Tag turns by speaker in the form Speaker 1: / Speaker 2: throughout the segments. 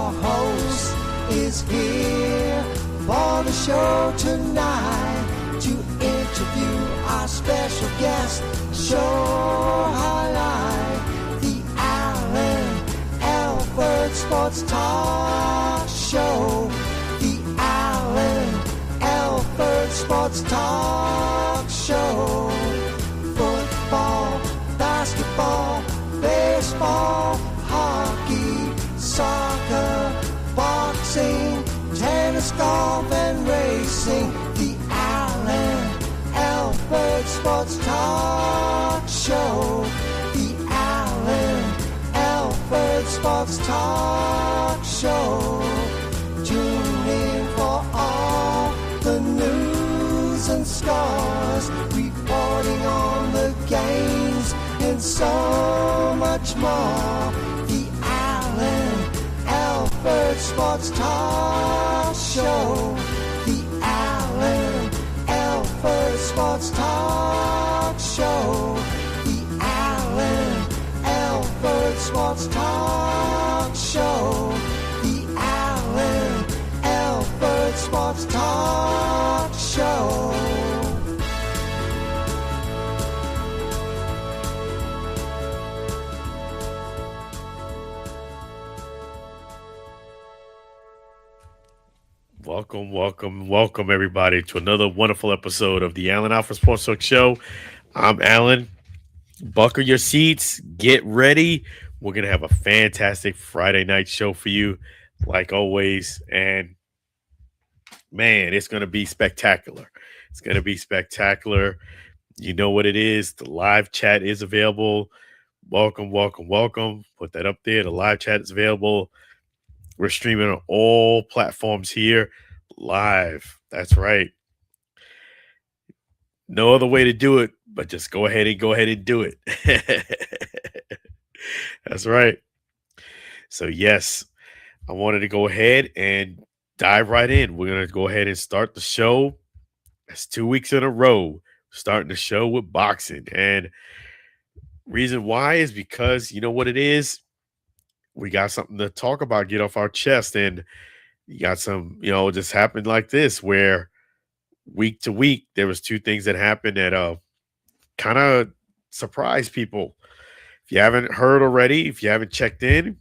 Speaker 1: Your host is here for the show tonight to interview our special guest, show highlight the Alford Sports Talk Show. The Alford Sports Talk Show. Football, basketball, baseball, hockey, soccer, boxing, tennis, golf, and racing. The Alford Sports Talk Show. The Alford Sports Talk Show. Tune in for all the news and scores, reporting on the games and so much more. The Alford Sports Talk Show. The Alford Sports Talk Show. The Alford Sports Talk Show. The Alford Sports Talk Show.
Speaker 2: Welcome, everybody, to another wonderful episode of the Alford Sports Talk Show. I'm Alan. Buckle your seats. Get ready. We're going to have a fantastic Friday night show for you, like always. And, man, it's going to be spectacular. It's going to be spectacular. You know what it is. The live chat is available. Welcome. Put that up there. The live chat is available. We're streaming on all platforms here live. That's right. No other way to do it, but just go ahead and do it. That's right. So, yes, I wanted to go ahead and dive right in. We're going to go ahead and start the show. It's 2 weeks in a row, starting the show with boxing. And reason why is because you know what it is? We got something to talk about, get off our chest. And you got some, just happened like this where week to week, there was two things that happened that kind of surprised people. If you haven't heard already, if you haven't checked in,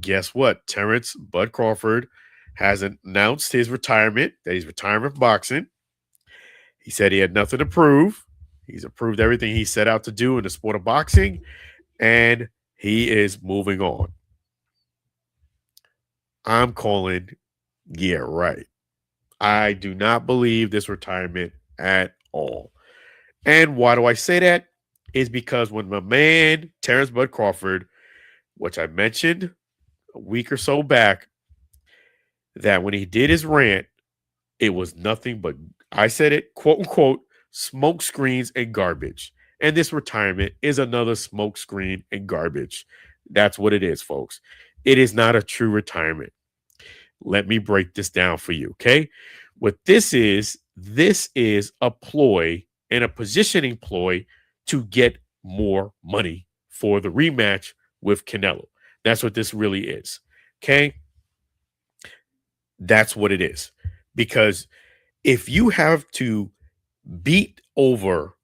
Speaker 2: guess what? Terence Bud Crawford has announced his retirement, that he's retiring from boxing. He said he had nothing to prove. He's approved everything he set out to do in the sport of boxing, and he is moving on. I'm calling, yeah, right. I do not believe this retirement at all. And why do I say that? Is because when my man, Terence Bud Crawford, which I mentioned a week or so back, that when he did his rant, it was nothing but, I said it, quote unquote, smoke screens and garbage. And this retirement is another smoke screen and garbage. That's what it is, folks. It is not a true retirement. Let me break this down for you, okay? What this is a ploy and a positioning ploy to get more money for the rematch with Canelo. That's what this really is, okay? That's what it is. Because if you have to beat over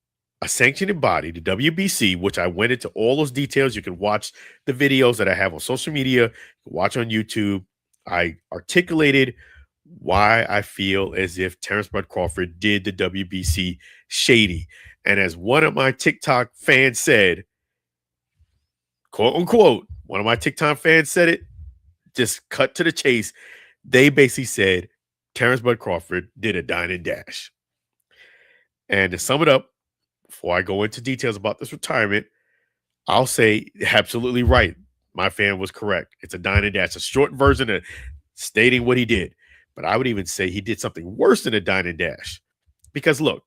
Speaker 2: a sanctioning body, the WBC, which I went into all those details. You can watch the videos that I have on social media, watch on YouTube. I articulated why I feel as if Terence Bud Crawford did the WBC shady. And as one of my TikTok fans said, quote unquote, one of my TikTok fans said it, just cut to the chase. They basically said Terence Bud Crawford did a dine and dash. And to sum it up, before I go into details about this retirement, I'll say absolutely right. My fan was correct. It's a dine and dash, a short version of stating what he did. But I would even say he did something worse than a dine and dash. Because look,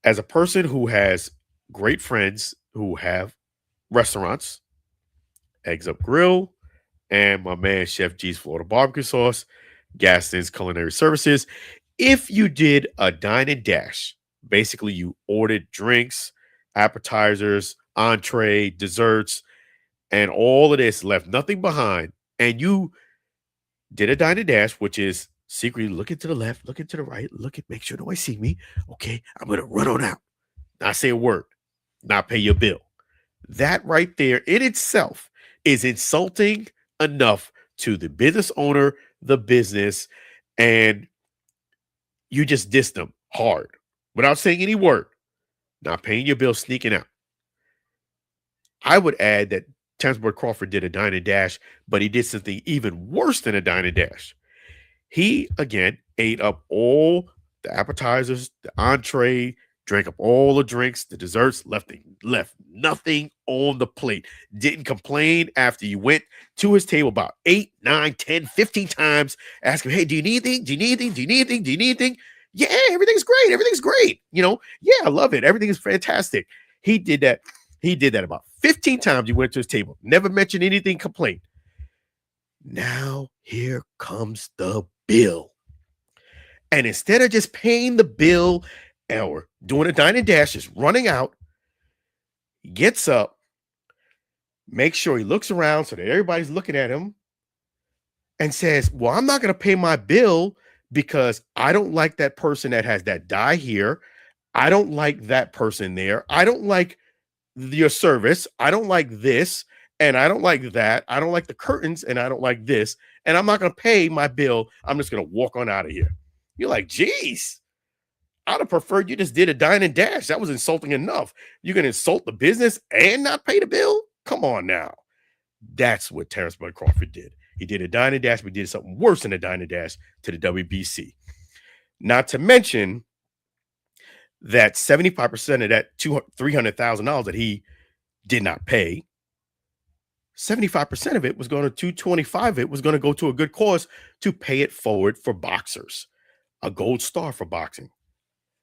Speaker 2: as a person who has great friends who have restaurants, Eggs Up Grill, and my man Chef G's Florida Barbecue Sauce, Gaston's Culinary Services, if you did a dine and dash, basically you ordered drinks, appetizers, entree, desserts, and all of this, left nothing behind, and you did a dine and dash, which is secretly looking to the left, looking to the right, make sure nobody see me. Okay, I'm gonna run on out, not say a word, not pay your bill. That right there in itself is insulting enough to the business owner, the business, and you just dissed them hard without saying any word, not paying your bill, sneaking out. I would add that Terence Crawford did a dine and dash, but he did something even worse than a dine and dash. He, again, ate up all the appetizers, the entree, drank up all the drinks, the desserts, left nothing on the plate. Didn't complain after you went to his table about 8, 9, 10, 15 times, asking, hey, do you need anything? Do you need anything? Do you need anything? Do you need anything? Yeah, everything's great. Everything's great. Yeah, I love it. Everything is fantastic. He did that. He did that about 15 times. He went to his table. Never mentioned anything, complained. Now here comes the bill. And instead of just paying the bill or doing a dine and dash, just running out, he gets up, makes sure he looks around so that everybody's looking at him and says, well, I'm not going to pay my bill because I don't like that person that has that dye here. I don't like that person there. I don't like your service. I don't like this. And I don't like that. I don't like the curtains and I don't like this. And I'm not going to pay my bill. I'm just going to walk on out of here. You're like, geez, I'd have preferred you just did a dine and dash. That was insulting enough. You're going to insult the business and not pay the bill? Come on now. That's what Terence Crawford did. He did a dine and dash, but he did something worse than a dine and dash to the WBC. Not to mention that 75% of that $300,000 that he did not pay, 75% of it was going to 225 of it was going to go to a good cause to pay it forward for boxers, a gold star for boxing.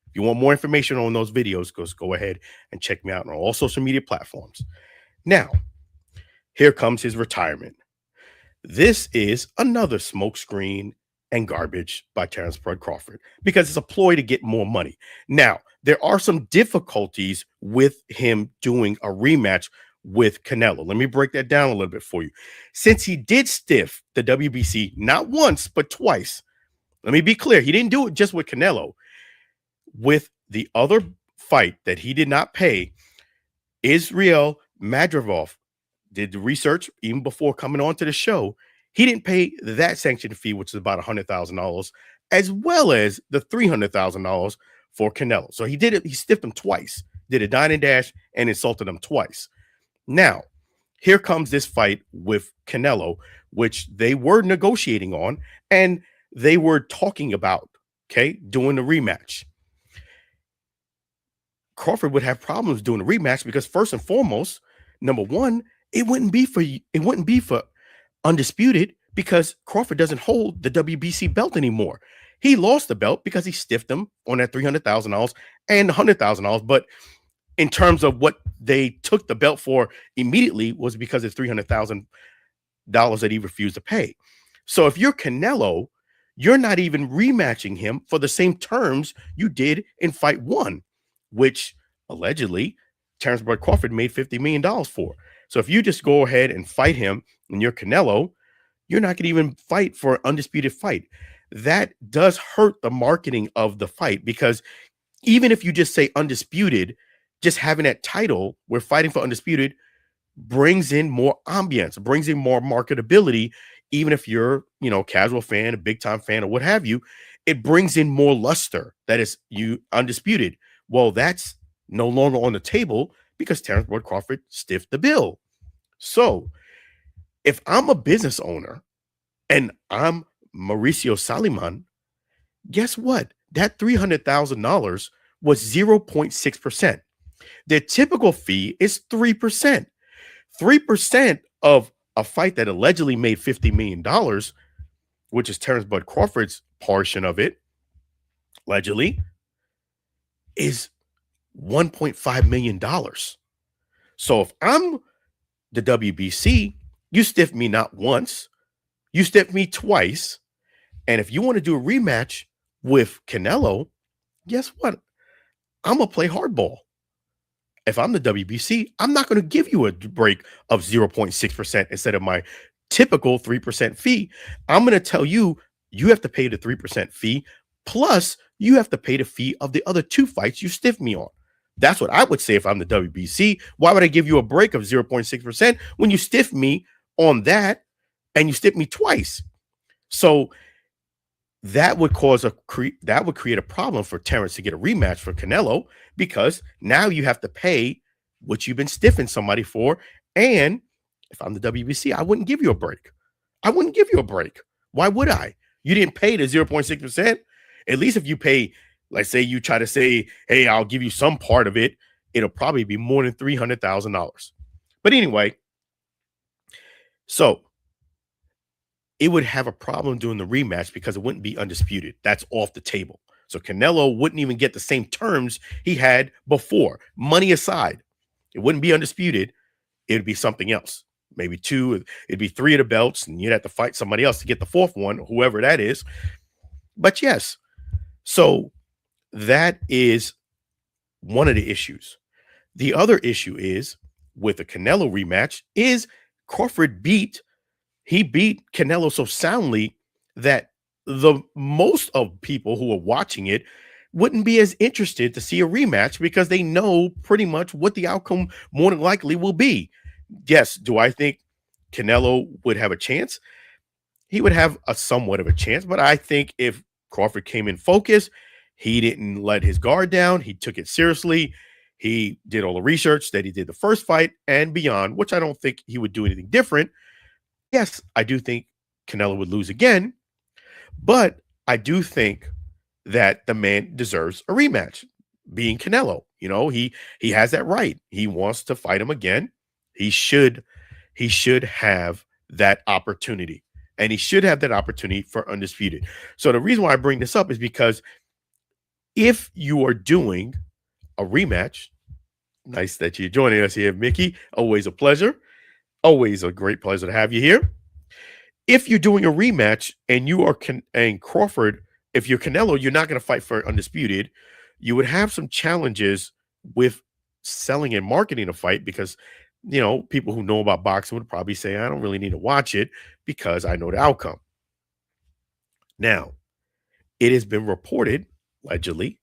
Speaker 2: If you want more information on those videos, go ahead and check me out on all social media platforms. Now, here comes his retirement. This is another smokescreen and garbage by Terence Crawford because it's a ploy to get more money. Now, there are some difficulties with him doing a rematch with Canelo. Let me break that down a little bit for you. Since he did stiff the WBC not once, but twice, let me be clear. He didn't do it just with Canelo. With the other fight that he did not pay, Israel Madrimov did the research even before coming on to the show. He didn't pay that sanction fee, which is about $100,000, as well as the $300,000 for Canelo. So he did it. He stiffed him twice, did a dine and dash, and insulted him twice. Now, here comes this fight with Canelo, which they were negotiating on, and they were talking about, doing the rematch. Crawford would have problems doing a rematch because first and foremost, number one, it wouldn't be for undisputed because Crawford doesn't hold the WBC belt anymore. He lost the belt because he stiffed him on that $300,000 and $100,000. But in terms of what they took the belt for immediately was because of $300,000 that he refused to pay. So if you're Canelo, you're not even rematching him for the same terms you did in fight one, which allegedly Terence Crawford made $50 million for. So if you just go ahead and fight him and you're Canelo, you're not going to even fight for an undisputed fight. That does hurt the marketing of the fight because even if you just say undisputed, just having that title, we're fighting for undisputed, brings in more ambience, brings in more marketability. Even if you're, casual fan, a big time fan, or what have you, it brings in more luster. That is you undisputed. Well, that's no longer on the table because Terence Crawford stiffed the bill. So if I'm a business owner and I'm Mauricio Saliman, guess what? That $300,000 was 0.6%. The typical fee is 3%. 3% of a fight that allegedly made $50 million, which is Terence Crawford's portion of it, allegedly, is $1.5 million. So if I'm the WBC, you stiffed me not once, you stiffed me twice. And if you want to do a rematch with Canelo, guess what? I'm going to play hardball. If I'm the WBC, I'm not going to give you a break of 0.6% instead of my typical 3% fee. I'm going to tell you, you have to pay the 3% fee, plus you have to pay the fee of the other 2 fights you stiffed me on. That's what I would say if I'm the WBC. Why would I give you a break of 0.6% when you stiff me on that and you stiff me twice? So that would that would create a problem for Terence to get a rematch for Canelo, because now you have to pay what you've been stiffing somebody for. And if I'm the WBC, I wouldn't give you a break. I wouldn't give you a break. Why would I? You didn't pay the 0.6%. At least if you pay, let's say you try to say, hey, I'll give you some part of it, it'll probably be more than $300,000. But anyway, so it would have a problem doing the rematch because it wouldn't be undisputed. That's off the table. So Canelo wouldn't even get the same terms he had before. Money aside, it wouldn't be undisputed. It'd be something else. Maybe 2, it'd be 3 of the belts, and you'd have to fight somebody else to get the 4th one, whoever that is. But yes, so that is one of the issues. The other issue is with the Canelo rematch is Crawford beat Canelo so soundly that the most of people who are watching it wouldn't be as interested to see a rematch because they know pretty much what the outcome more than likely will be. Yes, do I think Canelo would have a chance? He would have a somewhat of a chance, but I think if Crawford came in focus, he didn't let his guard down, he took it seriously, he did all the research that he did the first fight and beyond, which I don't think he would do anything different. Yes, I do think Canelo would lose again, but I do think that the man deserves a rematch. Being Canelo, he has that right. He wants to fight him again. He should have that opportunity, and he should have that opportunity for undisputed. So the reason why I bring this up is because if you are doing a rematch, nice that you're joining us here, Mickey. Always a pleasure. Always a great pleasure to have you here. If you're doing a rematch and you are and Crawford, if you're Canelo, you're not going to fight for undisputed. You would have some challenges with selling and marketing a fight because, people who know about boxing would probably say, I don't really need to watch it because I know the outcome. Now, it has been reported, allegedly,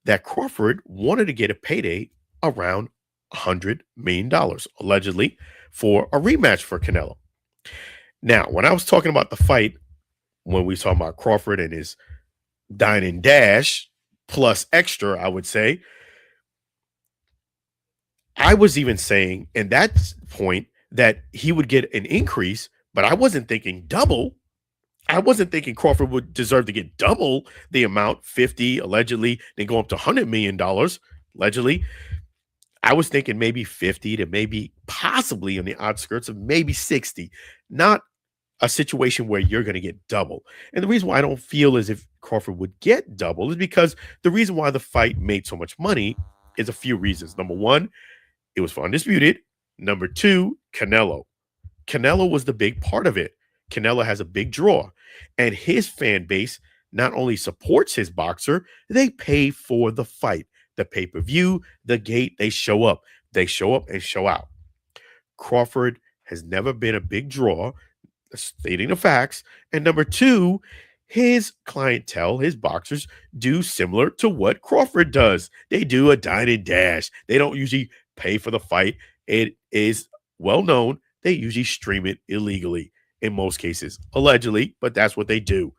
Speaker 2: that Crawford wanted to get a payday around $100 million, allegedly, for a rematch for Canelo. Now, when I was talking about the fight, when we were talking about Crawford and his dine and dash plus extra, I would say, I was even saying in that point that he would get an increase, but I wasn't thinking double. I wasn't thinking Crawford would deserve to get double the amount, 50 allegedly, then go up to $100 million allegedly. I was thinking maybe 50 to maybe possibly on the outskirts of maybe 60, not a situation where you're going to get double. And the reason why I don't feel as if Crawford would get double is because the reason why the fight made so much money is a few reasons. Number one, it was for undisputed. Number two, Canelo. Canelo was the big part of it. Canelo has a big draw, and his fan base not only supports his boxer, they pay for the fight, the pay-per-view, the gate. They show up and show out. Crawford has never been a big draw, stating the facts. And number two, his clientele, his boxers, do similar to what Crawford does. They do a dine and dash. They don't usually pay for the fight. It is well known. They usually stream it illegally in most cases, allegedly, but that's what they do.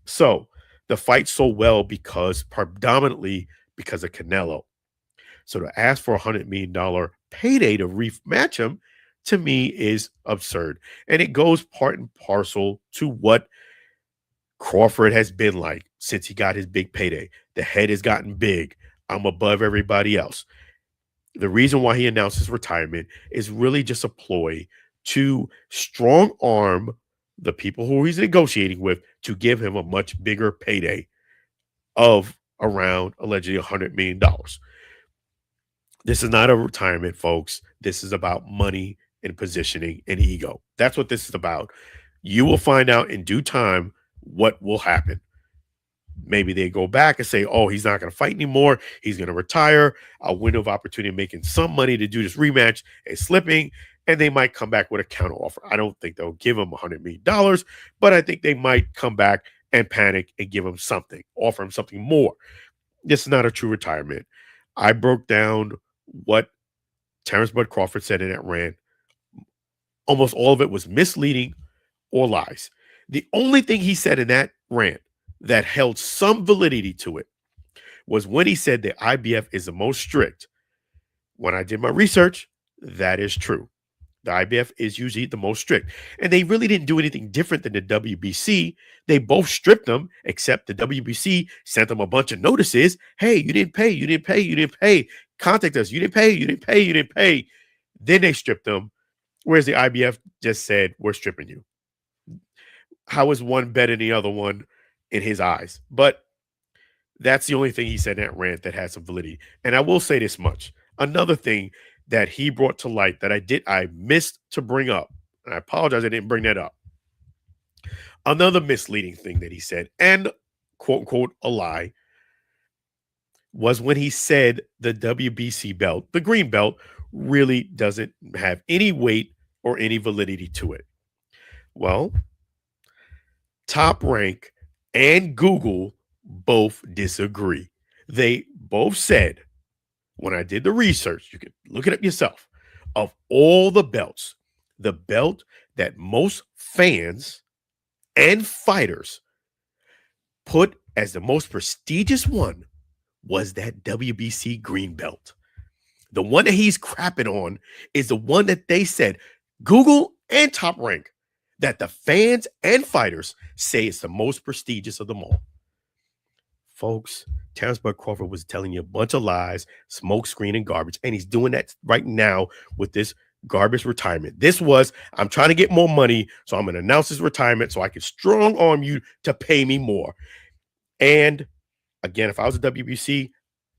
Speaker 2: So the fight sold well predominantly because of Canelo. So to ask for $100 million payday to rematch him, to me, is absurd. And it goes part and parcel to what Crawford has been like since he got his big payday. The head has gotten big. I'm above everybody else. The reason why he announced his retirement is really just a ploy to strong arm the people who he's negotiating with to give him a much bigger payday of around allegedly $100 million. This is not a retirement, folks. This is about money and positioning and ego. That's what this is about. You will find out in due time what will happen. Maybe they go back and say, oh, he's not going to fight anymore. He's going to retire. A window of opportunity making some money to do this rematch is slipping, and they might come back with a counter offer. I don't think they'll give him $100 million, but I think they might come back and panic and give him something, offer him something more. This is not a true retirement. I broke down what Terence Bud Crawford said in that rant. Almost all of it was misleading or lies. The only thing he said in that rant that held some validity to it was when he said the IBF is the most strict. When I did my research, that is true. The IBF is usually the most strict. And they really didn't do anything different than the WBC. They both stripped them, except the WBC sent them a bunch of notices. Hey, you didn't pay, you didn't pay, you didn't pay. Contact us. You didn't pay, you didn't pay, you didn't pay. Then they stripped them. Whereas the IBF just said, we're stripping you. How is one better than the other one in his eyes? But that's the only thing he said in that rant that has some validity. And I will say this much. Another thing that he brought to light that I missed to bring up, and I apologize I didn't bring that up. Another misleading thing that he said, and quote unquote a lie, was when he said the WBC belt, the green belt, really doesn't have any weight or any validity to it. Well, Top Rank and Google both disagree. They both said, when I did the research, you can look it up yourself, of all the belts, the belt that most fans and fighters put as the most prestigious one was that WBC green belt. The one that he's crapping on is the one that they said, Google and Top Rank, that the fans and fighters say it's the most prestigious of them all. Folks, Terence Bud Crawford was telling you a bunch of lies, smoke screen and garbage, and he's doing that right now with this garbage retirement. This was, I'm trying to get more money, so I'm going to announce his retirement so I can strong arm you to pay me more. And again, if I was a WBC,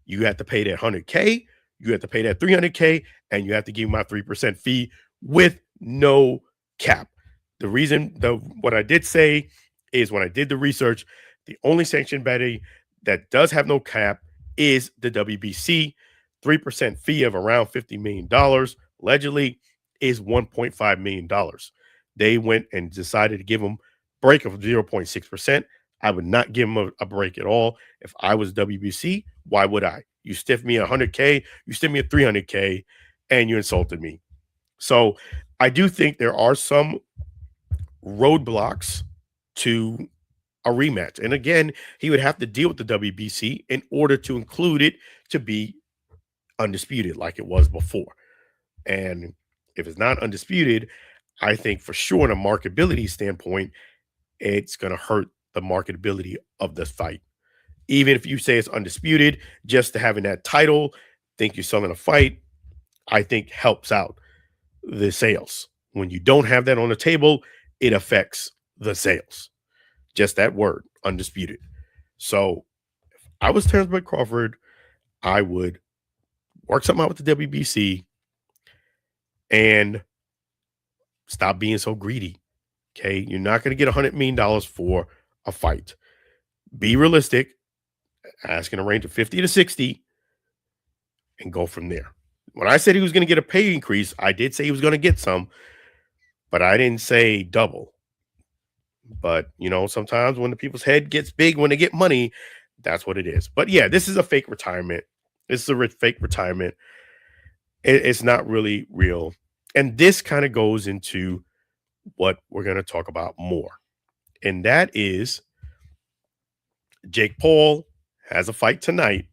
Speaker 2: you have to pay that $100K, you have to pay that $300K, and you have to give me my 3% fee with no cap. The reason, what I did say is when I did the research, the only sanctioned body that does have no cap is the WBC. 3% fee of around $50 million, allegedly, is $1.5 million. They went and decided to give them a break of 0.6%. I would not give them a break at all. If I was WBC, why would I? You stiffed me $100K, you stiffed me $300K, and you insulted me. So I do think there are some roadblocks to a rematch. And again, he would have to deal with the WBC in order to include it to be undisputed like it was before. And if it's not undisputed, I think for sure, in a marketability standpoint, it's going to hurt the marketability of the fight. Even if you say it's undisputed, just to having that title, think you're selling a fight, I think helps out the sales. When you don't have that on the table, it affects the sales. Just that word, undisputed. So if I was Terence Bud Crawford, I would work something out with the WBC and stop being so greedy. Okay, you're not going to get $100 million for a fight. Be realistic, asking a range of 50 to 60, and go from there. When I said he was going to get a pay increase, I did say he was going to get some, but I didn't say double. But, you know, sometimes when the people's head gets big, when they get money, that's what it is. But yeah, this is a fake retirement. This is a fake retirement. It's not really real. And this kind of goes into what we're going to talk about more. And that is Jake Paul has a fight tonight.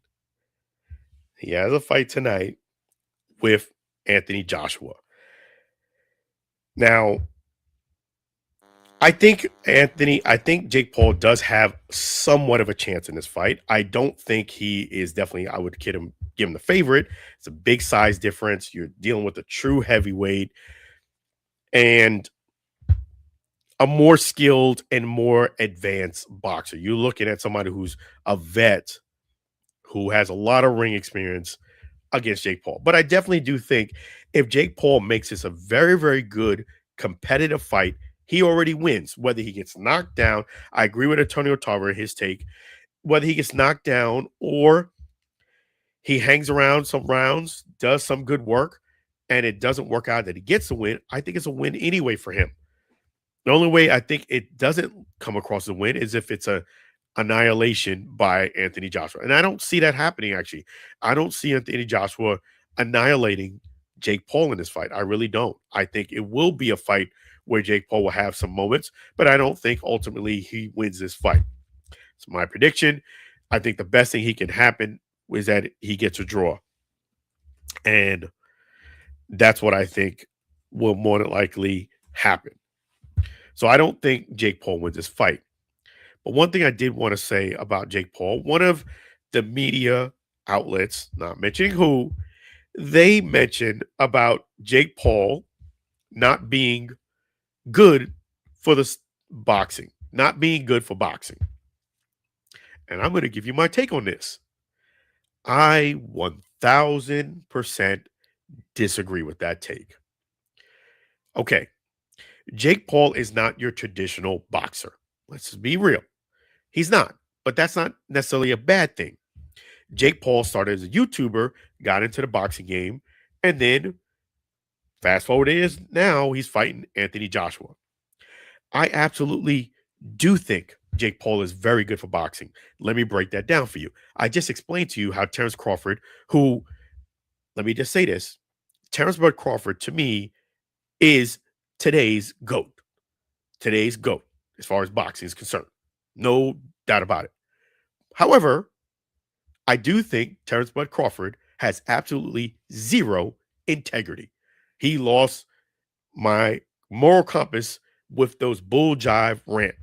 Speaker 2: He has a fight tonight with Anthony Joshua. Now, I think Jake Paul does have somewhat of a chance in this fight. I don't think he is definitely, I would give him the favorite. It's a big size difference. You're dealing with a true heavyweight and a more skilled and more advanced boxer. You're looking at somebody who's a vet, who has a lot of ring experience against Jake Paul. But I definitely do think if Jake Paul makes this a very, very good competitive fight, he already wins, whether he gets knocked down. I agree with Antonio Tarver, his take. whether he gets knocked down or he hangs around some rounds, does some good work, and it doesn't work out that he gets a win, I think it's a win anyway for him. The only way I think it doesn't come across as a win is if it's a annihilation by Anthony Joshua. And I don't see that happening, actually. I don't see Anthony Joshua annihilating Jake Paul in this fight. I really don't. I think it will be a fight where Jake Paul will have some moments, but I don't think ultimately he wins this fight. It's my prediction. I think the best thing he can happen is that he gets a draw. And that's what I think will more than likely happen. So I don't think Jake Paul wins this fight. But one thing I did want to say about Jake Paul, one of the media outlets, not mentioning who, they mentioned about Jake Paul not being good for the boxing, not being good for boxing. And I'm going to give you my take on this. I 1000% disagree with that take. Okay, Jake Paul is not your traditional boxer. Let's just be real. He's not, but that's not necessarily a bad thing. Jake Paul started as a YouTuber, got into the boxing game, and then fast forward is now he's fighting Anthony Joshua. I absolutely do think Jake Paul is very good for boxing. Let me break that down for you. I just explained to you how Terence Crawford, who, let me just say this, Terence Bud Crawford to me is today's GOAT. Today's GOAT as far as boxing is concerned. No doubt about it. However, I do think Terence Bud Crawford has absolutely zero integrity. He lost my moral compass with those bull jive rant.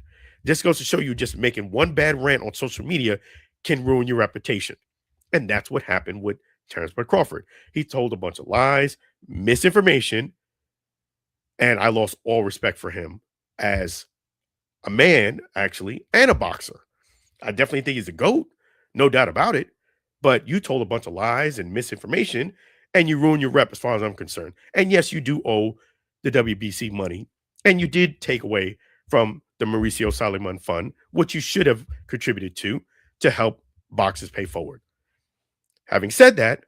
Speaker 2: This goes to show you just making one bad rant on social media can ruin your reputation. And that's what happened with Terence Bud Crawford. He told a bunch of lies, misinformation, and I lost all respect for him as a man, actually, and a boxer. I definitely think he's a GOAT, no doubt about it. But you told a bunch of lies and misinformation, and you ruined your rep as far as I'm concerned. And yes, you do owe the WBC money, and you did take away from the Mauricio Saliman Fund, which you should have contributed to help boxers pay forward. Having said that,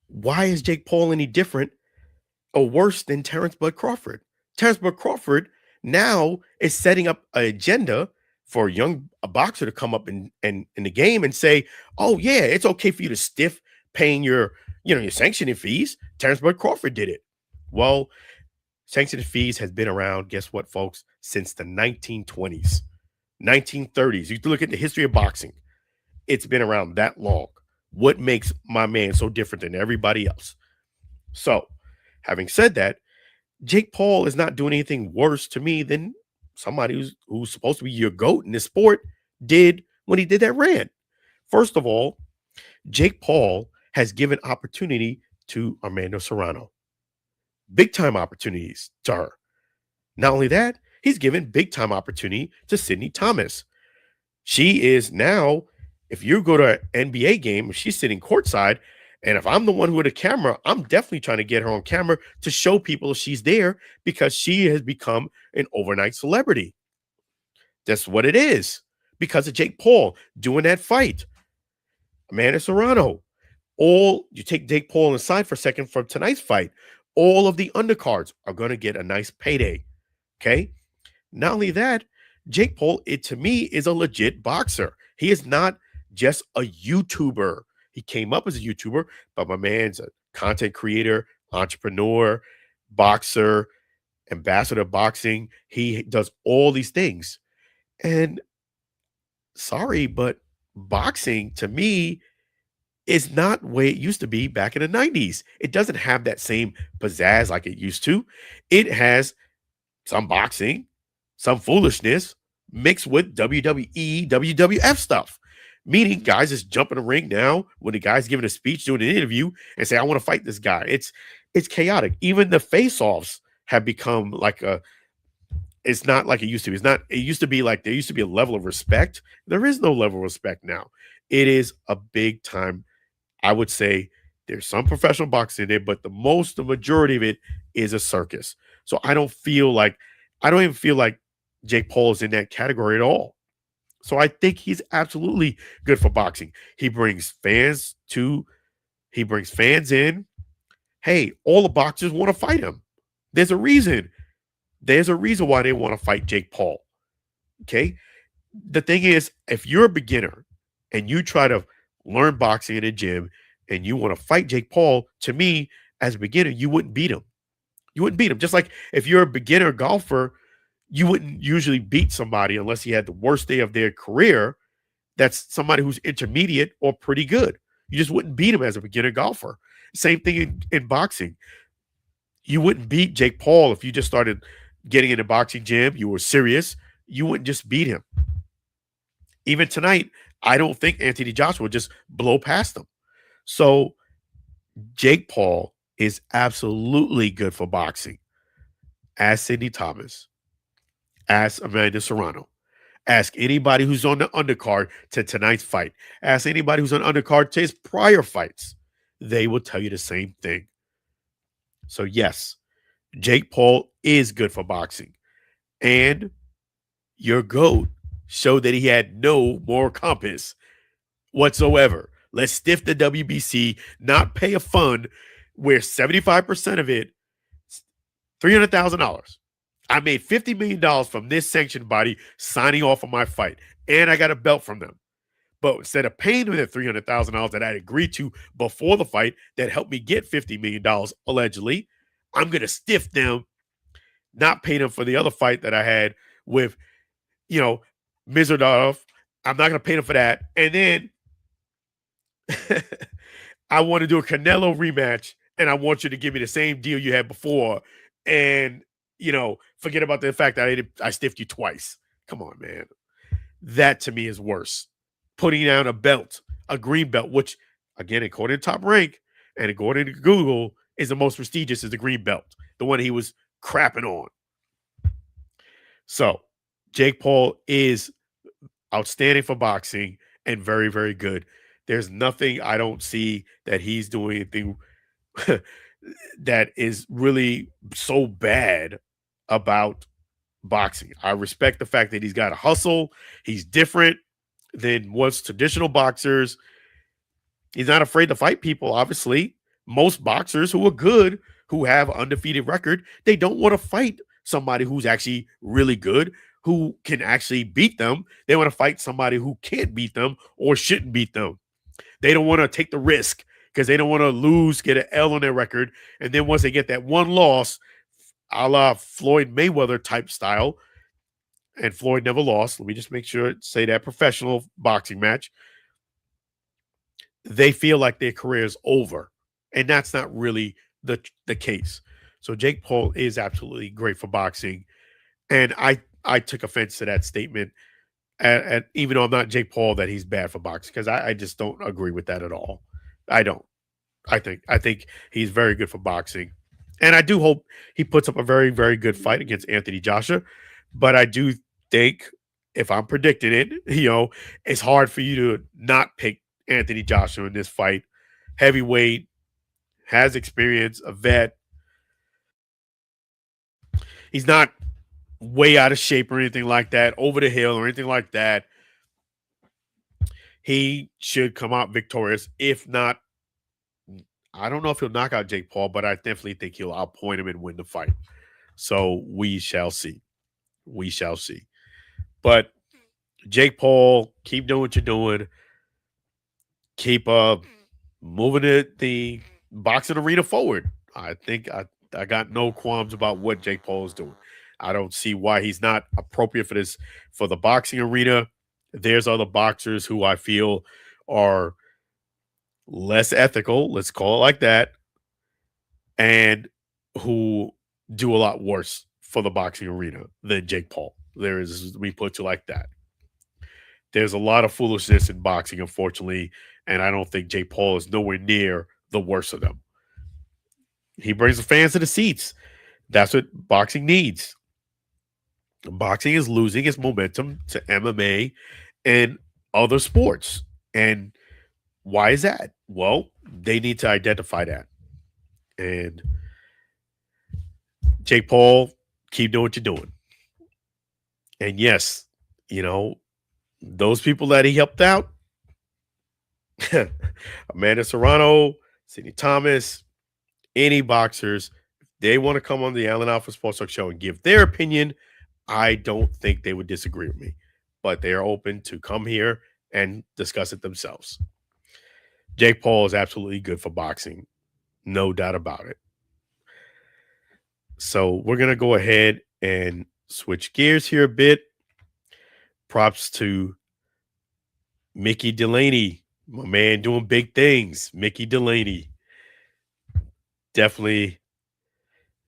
Speaker 2: why is Jake Paul any different or worse than Terence Bud Crawford? Terence Bud Crawford now is setting up an agenda for a boxer to come up in the game and say, oh, yeah, it's okay for you to stiff paying your sanctioning fees. Terence Bud Crawford did it. Well, sanctioning fees has been around, guess what, folks, since the 1920s, 1930s. You look at the history of boxing. It's been around that long. What makes my man so different than everybody else? So, having said that, Jake Paul is not doing anything worse to me than somebody who's supposed to be your GOAT in this sport did when he did that rant. First of all, Jake Paul has given opportunity to Amanda Serrano. Big time opportunities to her. Not only that, he's given big time opportunity to Sydney Thomas. She is now, if you go to an NBA game, she's sitting courtside, and if I'm the one with a camera, I'm definitely trying to get her on camera to show people she's there because she has become an overnight celebrity. That's what it is because of Jake Paul doing that fight. Amanda Serrano. You take Jake Paul aside for a second from tonight's fight. All of the undercards are going to get a nice payday. Okay? Not only that, Jake Paul, to me, is a legit boxer. He is not just a YouTuber. He came up as a YouTuber, but my man's a content creator, entrepreneur, boxer, ambassador of boxing. He does all these things. And sorry, but boxing to me is not the way it used to be back in the 90s. It doesn't have that same pizzazz like it used to. It has some boxing, some foolishness mixed with WWE, WWF stuff. Meaning guys just jump in the ring now when the guy's giving a speech, doing an interview, and say, I want to fight this guy. It's chaotic. Even the face-offs have become it's not like it used to be. It used to be like there used to be a level of respect. There is no level of respect now. It is a big time. I would say there's some professional boxing in there, but the majority of it is a circus. So I don't even feel like Jake Paul is in that category at all. So I think he's absolutely good for boxing. He brings fans to, he brings fans in. Hey, all the boxers want to fight him. There's a reason. There's a reason why they want to fight Jake Paul. Okay. The thing is, if you're a beginner and you try to learn boxing in a gym and you want to fight Jake Paul, to me, as a beginner, you wouldn't beat him. You wouldn't beat him. Just like if you're a beginner golfer, you wouldn't usually beat somebody unless he had the worst day of their career. That's somebody who's intermediate or pretty good. You just wouldn't beat him as a beginner golfer. Same thing in boxing. You wouldn't beat Jake Paul if you just started getting in a boxing gym. You were serious. You wouldn't just beat him. Even tonight, I don't think Anthony Joshua would just blow past him. So Jake Paul is absolutely good for boxing. Ask Sidney Thomas. Ask Amanda Serrano. Ask anybody who's on the undercard to tonight's fight. Ask anybody who's on undercard to his prior fights. They will tell you the same thing. So yes, Jake Paul is good for boxing. And your GOAT showed that he had no moral compass whatsoever. Let's stiff the WBC, not pay a fund where 75% of it, $300,000. I made $50 million from this sanctioned body signing off on my fight, and I got a belt from them. But instead of paying them the $300,000 that I agreed to before the fight that helped me get $50 million, allegedly, I'm going to stiff them, not pay them for the other fight that I had with, Mizardov. I'm not going to pay them for that. And then I want to do a Canelo rematch, and I want you to give me the same deal you had before. And, forget about the fact that I stiffed you twice. Come on, man. That to me is worse. Putting down a belt, a green belt, which, again, according to Top Rank and according to Google, is the most prestigious, is the green belt, the one he was crapping on. So Jake Paul is outstanding for boxing and very, very good. There's nothing I don't see that he's doing anything that is really so bad about boxing. I respect the fact that he's got a hustle. He's different than most traditional boxers. He's not afraid to fight people, obviously. Most boxers who are good, who have an undefeated record, they don't want to fight somebody who's actually really good, who can actually beat them. They want to fight somebody who can't beat them or shouldn't beat them. They don't want to take the risk because they don't want to lose, get an L on their record. And then once they get that one loss, a la Floyd Mayweather type style, and Floyd never lost. Let me just make sure, say that professional boxing match. They feel like their career is over. And that's not really the case. So Jake Paul is absolutely great for boxing. And I took offense to that statement. And even though I'm not Jake Paul, that he's bad for boxing, because I just don't agree with that at all. I don't. I think he's very good for boxing. And I do hope he puts up a very, very good fight against Anthony Joshua. But I do think, if I'm predicting it, it's hard for you to not pick Anthony Joshua in this fight. Heavyweight, has experience, a vet. He's not way out of shape or anything like that, over the hill or anything like that. He should come out victorious. If not, I don't know if he'll knock out Jake Paul, but I definitely think he'll outpoint him and win the fight. So we shall see. We shall see. But Jake Paul, keep doing what you're doing. Keep moving the boxing arena forward. I think I got no qualms about what Jake Paul is doing. I don't see why he's not appropriate for the boxing arena. There's other boxers who I feel are less ethical, let's call it like that, and who do a lot worse for the boxing arena than Jake Paul. We put you like that. There's a lot of foolishness in boxing, unfortunately, and I don't think Jake Paul is nowhere near the worst of them. He brings the fans to the seats. That's what boxing needs. Boxing is losing its momentum to MMA and other sports. And why is that? Well, they need to identify that. And Jake Paul, keep doing what you're doing. And yes, those people that he helped out, Amanda Serrano, Sidney Thomas, any boxers, if they want to come on the Allen Alford Sports Talk Show and give their opinion, I don't think they would disagree with me. But they are open to come here and discuss it themselves. Jake Paul is absolutely good for boxing. No doubt about it. So we're going to go ahead and switch gears here a bit. Props to Mickey Delaney, my man doing big things. Mickey Delaney. Definitely,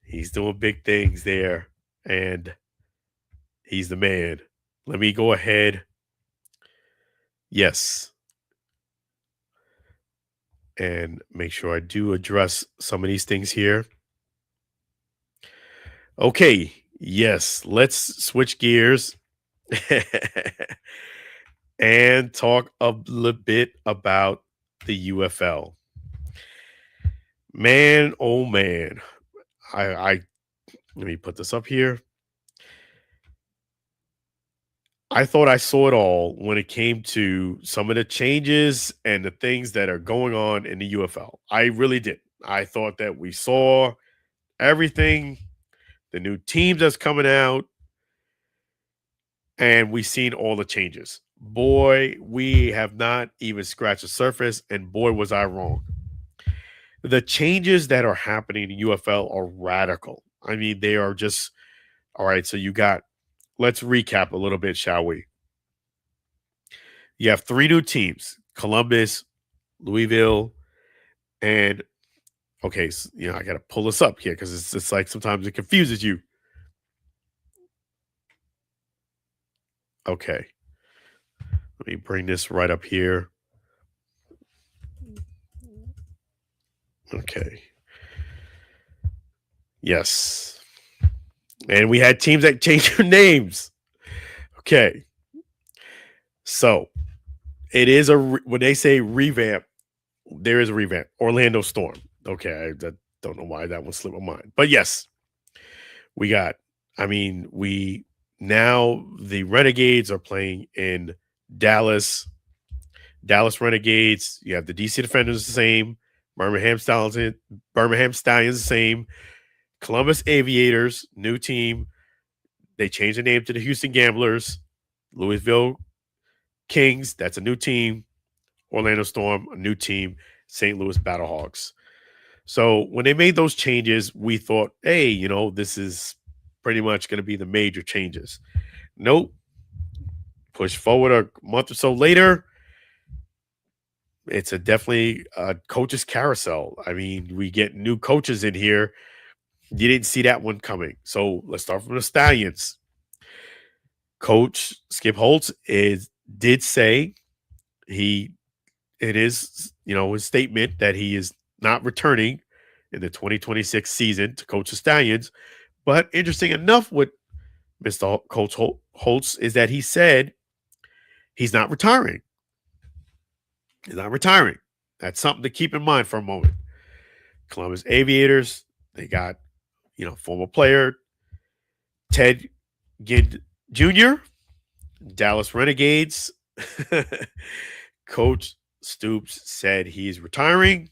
Speaker 2: he's doing big things there. And he's the man. Let me go ahead. Yes. And make sure I do address some of these things here. Okay. Yes. Let's switch gears and talk a little bit about the UFL. Man, oh man. I let me put this up here. I thought I saw it all when it came to some of the changes and the things that are going on in the UFL. I really did. I thought that we saw everything, the new teams that's coming out, and we've seen all the changes. Boy, we have not even scratched the surface, and boy, was I wrong. The changes that are happening in the UFL are radical. I mean, they are just all right. So let's recap a little bit, shall we? You have 3 new teams: Columbus, Louisville, and okay, so, I got to pull this up here because it's like sometimes it confuses you. Okay, let me bring this right up here. Okay. Yes. And we had teams that changed their names. Okay. So it is when they say revamp, there is a revamp. Orlando Storm. Okay. I don't know why that one slipped my mind. But yes, now the Renegades are playing in Dallas. Dallas Renegades. You have the DC Defenders the same. Birmingham Stallions the same. Columbus Aviators, new team. They changed the name to the Houston Gamblers. Louisville Kings, that's a new team. Orlando Storm, a new team. St. Louis Battlehawks. So when they made those changes, we thought, hey, this is pretty much going to be the major changes. Nope. Push forward a month or so later, it's definitely a coach's carousel. I mean, we get new coaches in here. You didn't see that one coming. So let's start from the Stallions. Coach Skip Holtz did say it is his statement that he is not returning in the 2026 season to coach the Stallions. But interesting enough, with Mr. Coach Holtz is that he said he's not retiring. He's not retiring. That's something to keep in mind for a moment. Columbus Aviators, they got former player Ted Ginn Jr., Dallas Renegades. Coach Stoops said he's retiring.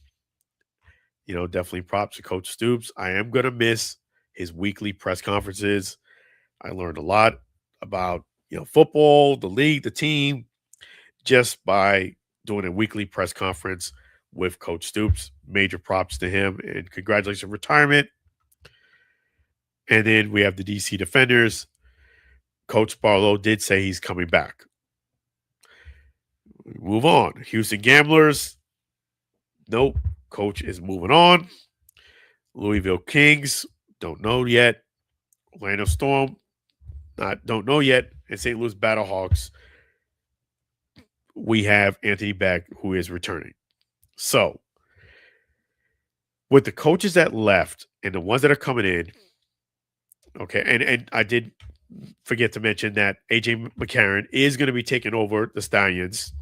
Speaker 2: Definitely props to Coach Stoops. I am going to miss his weekly press conferences. I learned a lot about, football, the league, the team, just by doing a weekly press conference with Coach Stoops. Major props to him and congratulations on retirement. And then we have the DC Defenders. Coach Barlow did say he's coming back. Move on. Houston Gamblers. Nope. Coach is moving on. Louisville Kings. Don't know yet. Orlando Storm. Don't know yet. And St. Louis Battlehawks. We have Anthony Beck, who is returning. So, with the coaches that left and the ones that are coming in, okay, and I did forget to mention that AJ McCarron is going to be taking over the Stallions.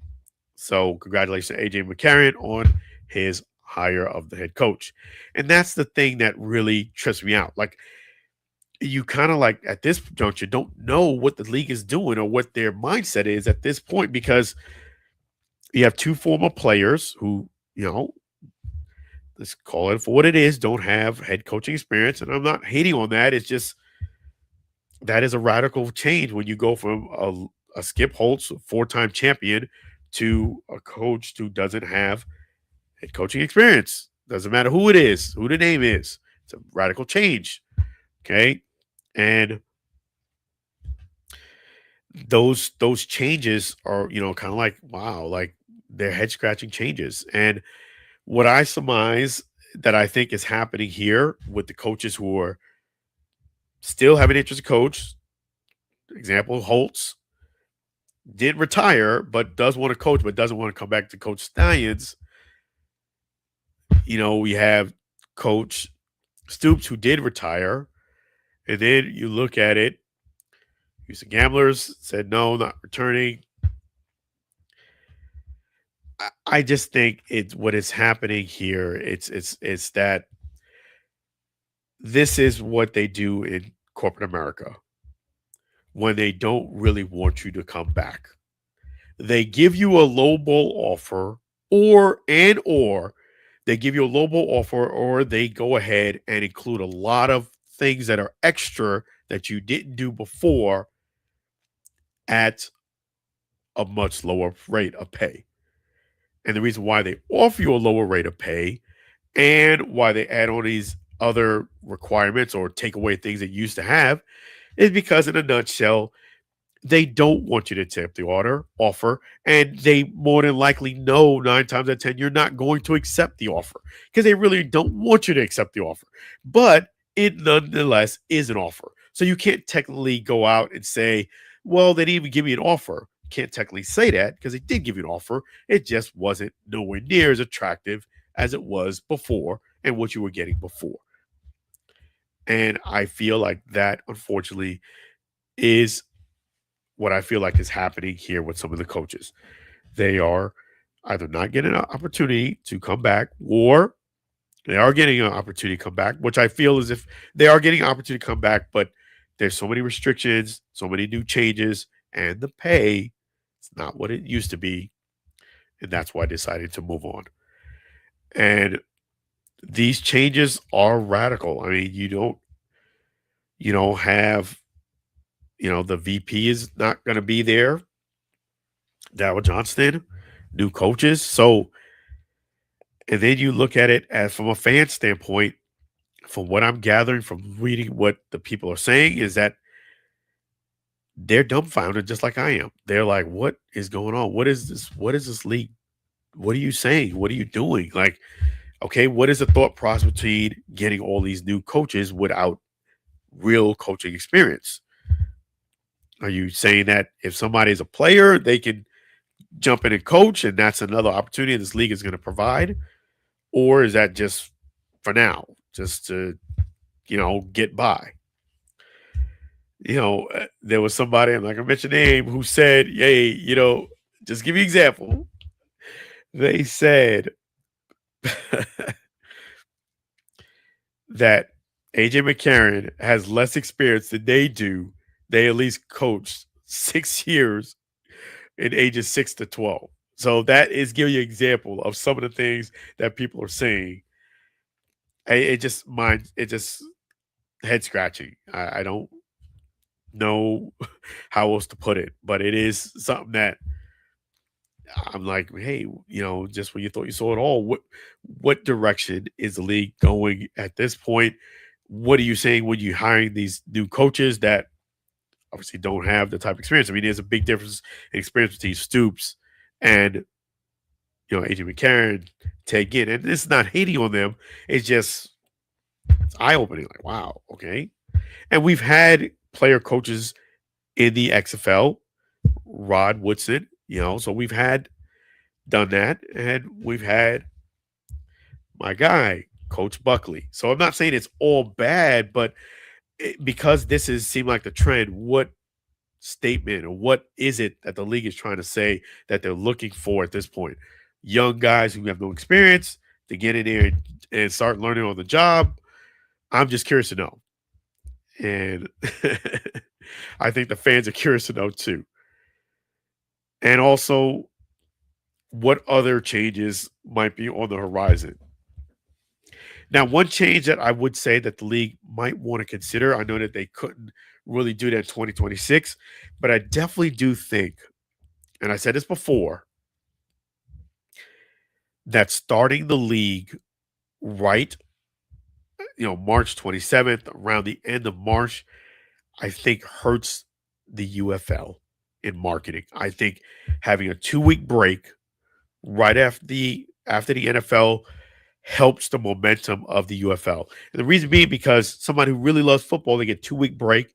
Speaker 2: So congratulations to AJ McCarron on his hire of the head coach. And that's the thing that really trips me out. Like, you kind of like at this juncture don't know what the league is doing or what their mindset is at this point because you have two former players who, you know, let's call it for what it is, don't have head coaching experience. And I'm not hating on that. It's just that is a radical change when you go from a Skip Holtz, 4-time champion, to a coach who doesn't have head coaching experience. Doesn't matter who it is, who the name is. It's a radical change. Okay. And those changes are, you know, kind of like, wow, like they're head scratching changes. And what I surmise that I think is happening here with the coaches who are still have an interest to coach, example, Holtz did retire, but does want to coach, but doesn't want to come back to coach Stallions. You know, we have Coach Stoops who did retire. And then you look at it, Houston Gamblers said no, not returning. I just think it's what is happening here. It's that this is what they do in corporate America when they don't really want you to come back. They give you a lowball offer, or they give you a lowball offer, or they go ahead and include a lot of things that are extra that you didn't do before at a much lower rate of pay. And the reason why they offer you a lower rate of pay and why they add on these other requirements or take away things that you used to have is because, in a nutshell, they don't want you to accept the offer, and they more than likely know 9 times out of 10 you're not going to accept the offer because they really don't want you to accept the offer. But it nonetheless is an offer. So you can't technically go out and say, well, they didn't even give me an offer. You can't technically say that because they did give you an offer. It just wasn't nowhere near as attractive as it was before and what you were getting before. And I feel like that, unfortunately, is what I feel like is happening here with some of the coaches. They are either not getting an opportunity to come back, or they are getting an opportunity to come back, which I feel as if they are getting an opportunity to come back, but there's so many restrictions, so many new changes, and the pay is not what it used to be. And that's why I decided to move on. And these changes are radical. I mean, you don't have, the VP is not going to be there. Darryl Johnston, new coaches. So, and then you look at it as from a fan standpoint, from what I'm gathering from reading what the people are saying, is that they're dumbfounded just like I am. They're like, what is going on? What is this? What is this league? What are you saying? What are you doing? Like, okay, what is the thought process between getting all these new coaches without real coaching experience? Are you saying that if somebody is a player, they can jump in and coach, and that's another opportunity this league is going to provide? Or is that just for now, just to, get by? There was somebody, I'm not going to mention name, who said, hey, just give you an example. They said that AJ McCarron has less experience than they do. They at least coached 6 years in ages 6 to 12. So that is giving you an example of some of the things that people are saying. It just head scratching. I don't know how else to put it, but it is something that I'm like, hey, just when you thought you saw it all, what direction is the league going at this point? What are you saying when you're hiring these new coaches that obviously don't have the type of experience? I mean, there's a big difference in experience between Stoops and AJ McCarron, Ted Ginn. And it's not hating on them. It's eye-opening. Like, wow, okay. And we've had player coaches in the XFL, Rod Woodson, so we've done that. And we've had my guy, Coach Buckley. So I'm not saying it's all bad, but because this seemed like the trend, what statement or what is it that the league is trying to say that they're looking for at this point? Young guys who have no experience to get in there and start learning on the job. I'm just curious to know. And I think the fans are curious to know too. And also, what other changes might be on the horizon? Now, one change that I would say that the league might want to consider, I know that they couldn't really do that in 2026, but I definitely do think, and I said this before, that starting the league right, March 27th, around the end of March, I think hurts the UFL in marketing. I think having a 2 week break right after the NFL helps the momentum of the UFL. And the reason being because somebody who really loves football, they get 2 week break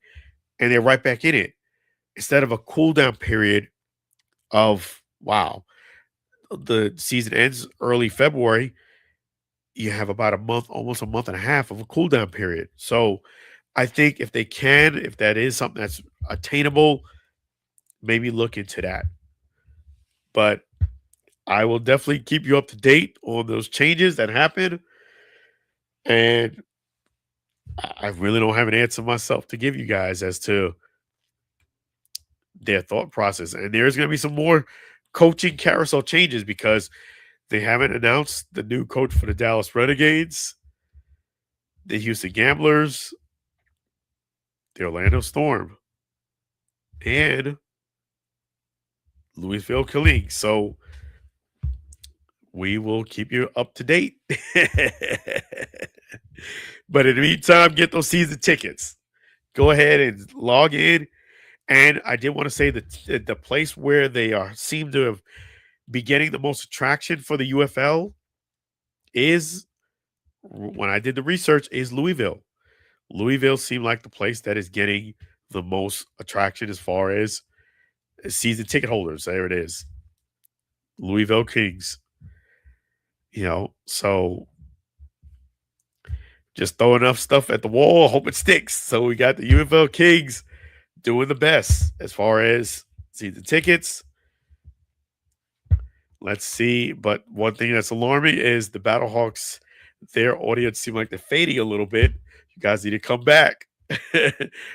Speaker 2: and they're right back in it. Instead of a cool down period of wow, the season ends early February, you have about a month, almost a month and a half of a cool down period. So I think if they can, if that is something that's attainable, maybe look into that. But I will definitely keep you up to date on those changes that happen. And I really don't have an answer myself to give you guys as to their thought process. And there's going to be some more coaching carousel changes because they haven't announced the new coach for the Dallas Renegades, the Houston Gamblers, the Orlando Storm, and Louisville Killings. So we will keep you up to date. But in the meantime, get those season tickets. Go ahead and log in. And I did want to say that the place where they are seem to have be getting the most attraction for the UFL is when I did the research is Louisville. Louisville seemed like the place that is getting the most attraction as far as season ticket holders. There it is. Louisville Kings. So just throw enough stuff at the wall, hope it sticks. So we got the UFL Kings doing the best as far as season tickets. Let's see. But one thing that's alarming is the Battlehawks, their audience seem like they're fading a little bit. You guys need to come back.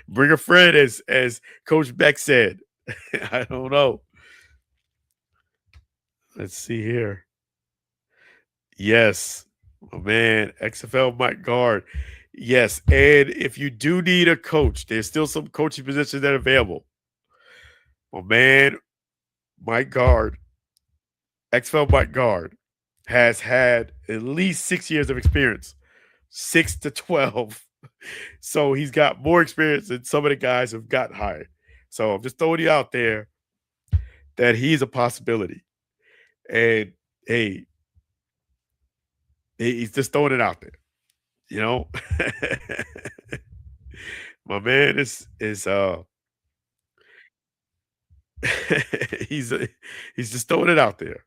Speaker 2: Bring a friend, as Coach Beck said. I don't know. Let's see here. Yes, my man, XFL Mike Guard. Yes, and if you do need a coach, there's still some coaching positions that are available. My man, Mike Guard, XFL Mike Guard, has had at least 6 years of experience, 6 to 12. So he's got more experience than some of the guys who've gotten hired. So I'm just throwing you out there that he's a possibility. And hey, he's just throwing it out there. You know, my man is he's he's just throwing it out there.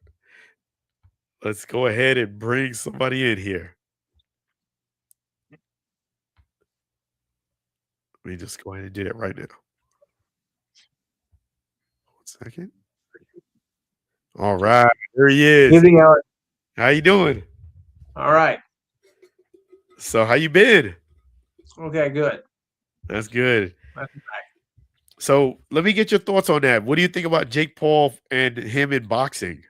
Speaker 2: Let's go ahead and bring somebody in here. Let me just go ahead and do that right now. 1 second. All right, there he is.
Speaker 3: Evening, Alex.
Speaker 2: How you doing?
Speaker 3: All right.
Speaker 2: So how you been?
Speaker 3: Okay, good.
Speaker 2: That's good. So let me get your thoughts on that. What do you think about Jake Paul and him in boxing?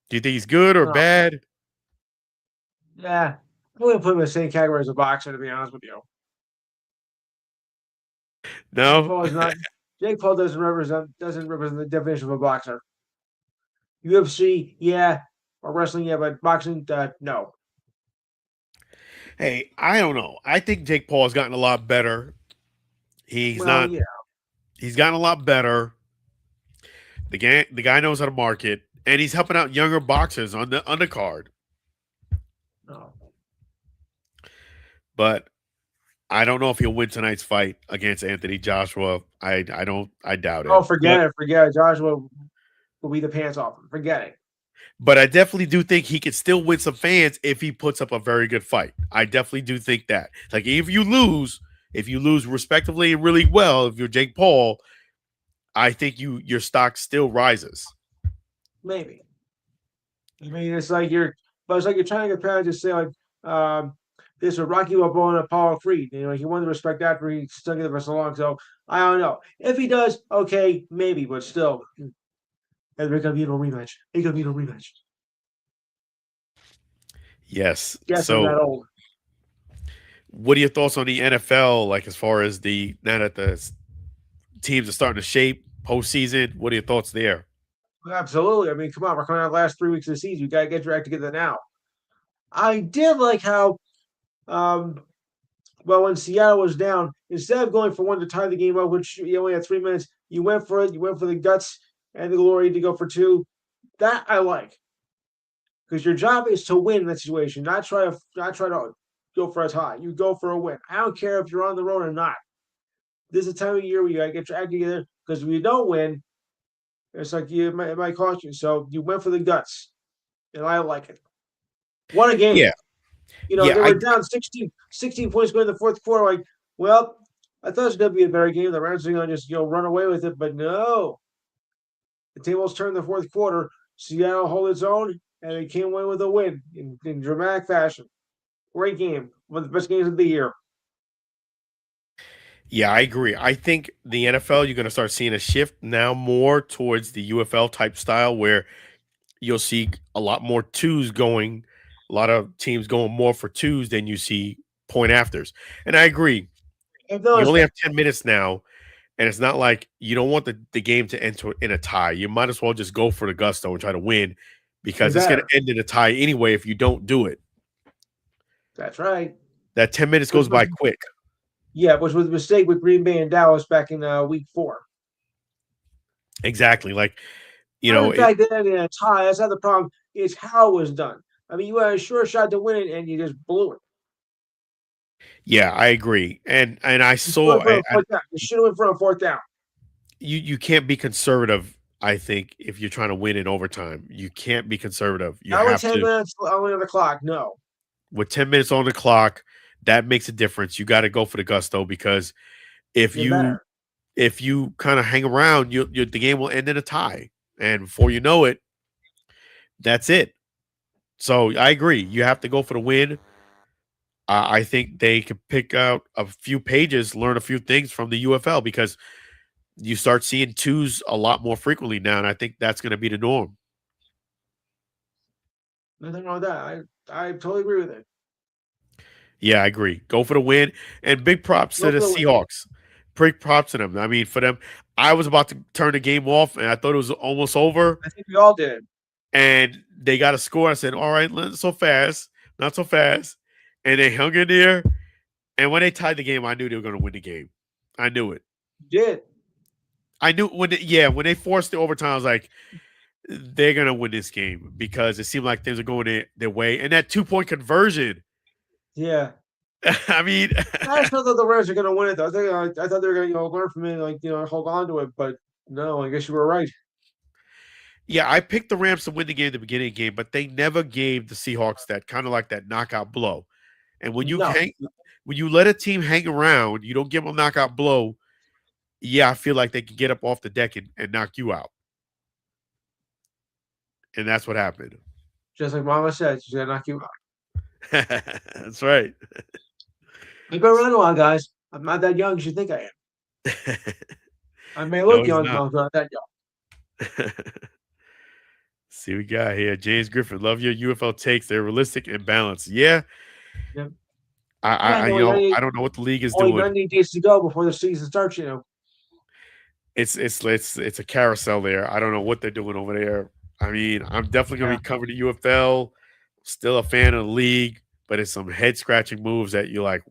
Speaker 2: Do you think he's good or
Speaker 3: Oh,
Speaker 2: bad?
Speaker 3: yeah. I wouldn't put him in the same category as a boxer, to be honest with you. Jake Paul
Speaker 2: No.
Speaker 3: is not. Jake Paul doesn't represent the definition of a boxer. UFC, yeah, or wrestling, yeah, but boxing, no.
Speaker 2: Hey, I don't know. I think Jake Paul has gotten a lot better. He's
Speaker 3: Well,
Speaker 2: not.
Speaker 3: yeah,
Speaker 2: He's gotten a lot better. The guy knows how to market, and he's helping out younger boxers on the undercard.
Speaker 3: no.
Speaker 2: But I don't know if he'll win tonight's fight against Anthony Joshua. I don't. I doubt it.
Speaker 3: Oh, forget it. Joshua will beat the pants off him. Forget it.
Speaker 2: But I definitely do think he could still win some fans if he puts up a very good fight. I definitely do think that. Like if you lose respectively and really well, if you're Jake Paul, I think your stock still rises.
Speaker 3: Maybe. I mean, it's like you're trying to compare, just say like, this with Rocky Balboa and Apollo Creed. He won the respect after he stuck it for so long. So I don't know if he does. Okay, maybe, but still, there's gonna be no rematch. Ain't gonna be no rematch.
Speaker 2: Yes.
Speaker 3: Yes, I'm
Speaker 2: So,
Speaker 3: that old.
Speaker 2: what are your thoughts on the NFL? Like, as far as now that teams are starting to shape postseason, what are your thoughts there?
Speaker 3: Absolutely. I mean, come on, we're coming out the last 3 weeks of the season. You gotta get your act together now. I did like how um well, when Seattle was down, instead of going for one to tie the game up, which you only had 3 minutes, you went for it. You went for the guts and the glory to go for two. That I like, because your job is to win in that situation, not try to go for a tie. You go for a win. I don't care if you're on the road or not. This is a time of year where you gotta get your act together, because if you don't win, it's like it might cost you. So you went for the guts, and I like it. What a game!
Speaker 2: Yeah. Yeah.
Speaker 3: They were down 16 points going in the fourth quarter. Like, well, I thought it was going to be a better game. The Rams were going to just run away with it, but no. The tables turned in the fourth quarter. Seattle hold its own, and they came away with a win in dramatic fashion. Great game. One of the best games of the year.
Speaker 2: Yeah, I agree. I think the NFL, you're going to start seeing a shift now more towards the UFL type style where you'll see a lot more twos going, a lot of teams going more for twos than you see point afters. And I agree.
Speaker 3: I've
Speaker 2: You
Speaker 3: noticed
Speaker 2: only
Speaker 3: that.
Speaker 2: have 10 minutes now, and it's not like you don't want the game to end in a tie. You might as well just go for the gusto and try to win
Speaker 3: You
Speaker 2: because it's going
Speaker 3: better.
Speaker 2: to end in a tie anyway if you don't do it.
Speaker 3: That's right.
Speaker 2: That 10 minutes
Speaker 3: Which
Speaker 2: goes by
Speaker 3: was
Speaker 2: quick.
Speaker 3: which was a mistake with Green Bay and Dallas back in week 4.
Speaker 2: Exactly. Like,
Speaker 3: Not in
Speaker 2: it,
Speaker 3: fact that ended in a tie. That's not the problem. It's how it was done. I mean, you had a sure shot to win it, and you just blew it.
Speaker 2: yeah, I agree. And I
Speaker 3: You should
Speaker 2: saw
Speaker 3: have went for a fourth down. You should have went for a fourth down.
Speaker 2: you can't be conservative. I think if you're trying to win in overtime, you can't be conservative. You
Speaker 3: Not with
Speaker 2: have
Speaker 3: 10
Speaker 2: to,
Speaker 3: minutes only on the clock. No,
Speaker 2: with 10 minutes on the clock, that makes a difference. You got to go for the gusto because if
Speaker 3: you
Speaker 2: you
Speaker 3: better.
Speaker 2: if you kind of hang around, the game will end in a tie, and before you know it, that's it. So I agree. You have to go for the win. I think they could pick out a few pages, learn a few things from the UFL because you start seeing twos a lot more frequently now, and I think that's going to be the norm.
Speaker 3: Nothing wrong with that. I totally agree with it.
Speaker 2: Yeah, I agree. Go for the win, and big props to
Speaker 3: Go
Speaker 2: the
Speaker 3: for the win.
Speaker 2: Seahawks. Big props to them. I mean, for them, I was about to turn the game off, and I thought it was almost over,
Speaker 3: I think we all did.
Speaker 2: and they got a score. I said, "All right, not so fast, not so fast," and they hung in there. And when they tied the game, I knew they were going to win the game. I knew it.
Speaker 3: You did.
Speaker 2: I knew when they forced the overtime, I was like, they're going to win this game because it seemed like things are going their way. And that 2-point conversion,
Speaker 3: Yeah.
Speaker 2: I mean,
Speaker 3: I just thought that the Rams are going to win it, though. I thought they were going to learn from it, like hold on to it. But no, I guess you were right.
Speaker 2: yeah, I picked the Rams to win the game at the beginning of the game, but they never gave the Seahawks that kind of like that knockout blow. And
Speaker 3: No,
Speaker 2: when you let a team hang around, you don't give them a knockout blow. Yeah, I feel like they can get up off the deck and knock you out. And that's what happened.
Speaker 3: just like Mama said, she's going to knock you out.
Speaker 2: That's right.
Speaker 3: I've been around a while, guys. I'm not that young as you think I am. I may
Speaker 2: No,
Speaker 3: look
Speaker 2: he's
Speaker 3: young, but
Speaker 2: not.
Speaker 3: I'm not that young.
Speaker 2: See what we got here. James Griffin, love your UFL takes. They're realistic and balanced. Yeah,
Speaker 3: Yeah. Yeah,
Speaker 2: I don't know what the league is
Speaker 3: only
Speaker 2: doing.
Speaker 3: 98 days to go before the season starts.
Speaker 2: It's a carousel there. I don't know what they're doing over there. I mean, I'm definitely gonna
Speaker 3: Yeah.
Speaker 2: be covering the UFL. Still a fan of the league, but it's some head scratching moves that you're like,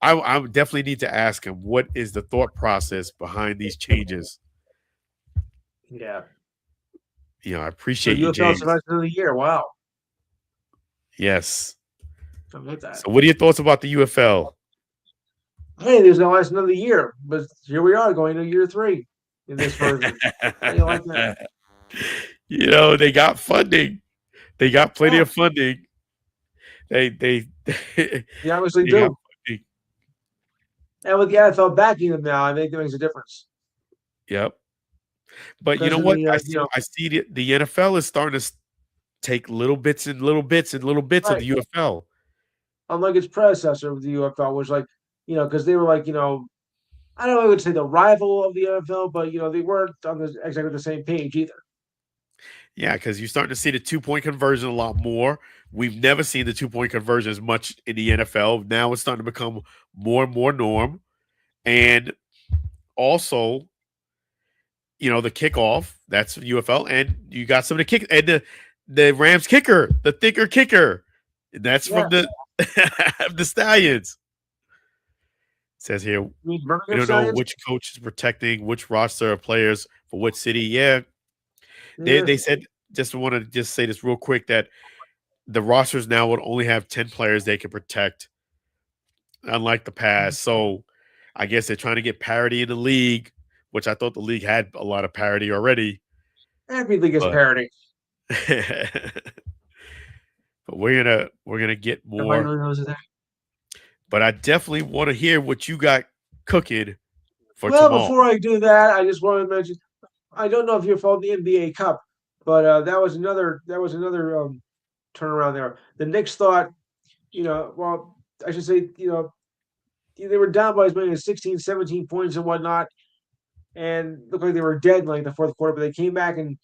Speaker 2: I definitely need to ask him what is the thought process behind these changes.
Speaker 3: Yeah.
Speaker 2: I
Speaker 3: So
Speaker 2: appreciate you,
Speaker 3: UFL
Speaker 2: James.
Speaker 3: survived another year. Wow.
Speaker 2: Yes.
Speaker 3: Something like that.
Speaker 2: So, what are your thoughts about the UFL?
Speaker 3: Hey, there's no last another year, but here we are going to year 3 in this version. How do you like that?
Speaker 2: They got funding. They got plenty
Speaker 3: Yeah,
Speaker 2: of funding. They
Speaker 3: they obviously
Speaker 2: they got
Speaker 3: do.
Speaker 2: funding.
Speaker 3: And with the NFL backing them now, I think it makes a difference.
Speaker 2: Yep. But you
Speaker 3: Because
Speaker 2: know
Speaker 3: of
Speaker 2: what?
Speaker 3: the,
Speaker 2: I see the NFL is starting to take little bits and little bits and little bits of
Speaker 3: right.
Speaker 2: the UFL.
Speaker 3: unlike its predecessor with the UFL, which like because they were like I don't know, I would say the rival of the NFL, but they weren't on exactly the same page either.
Speaker 2: Yeah, because you're starting to see the 2 point conversion a lot more. We've never seen the 2 point conversion as much in the NFL. Now it's starting to become more and more norm. And also, the kickoff, that's UFL, and you got some of the kick and the Rams kicker, the thicker kicker. That's
Speaker 3: Yeah,
Speaker 2: from the the Stallions. It says here,
Speaker 3: I mean
Speaker 2: we
Speaker 3: Birmingham
Speaker 2: don't know
Speaker 3: Stallions.
Speaker 2: which coach is protecting which roster of players for which city. Yeah, they
Speaker 3: Yeah,
Speaker 2: they said, just want to just say this real quick, that the rosters now would only have 10 players they can protect, unlike the past. So I guess they're trying to get parity in the league, which I thought the league had a lot of parity already.
Speaker 3: every league is
Speaker 2: But
Speaker 3: parody.
Speaker 2: but we're gonna get
Speaker 3: Nobody
Speaker 2: more.
Speaker 3: really knows that.
Speaker 2: But I definitely want to hear what you got cooking for
Speaker 3: Well,
Speaker 2: tomorrow.
Speaker 3: before I do that, I just want to mention I don't know if you followed the NBA Cup, but that was another turnaround there. The Knicks thought, well, I should say, they were down by as many as 16, 17 points and whatnot, and looked like they were dead in like the fourth quarter, but they came back and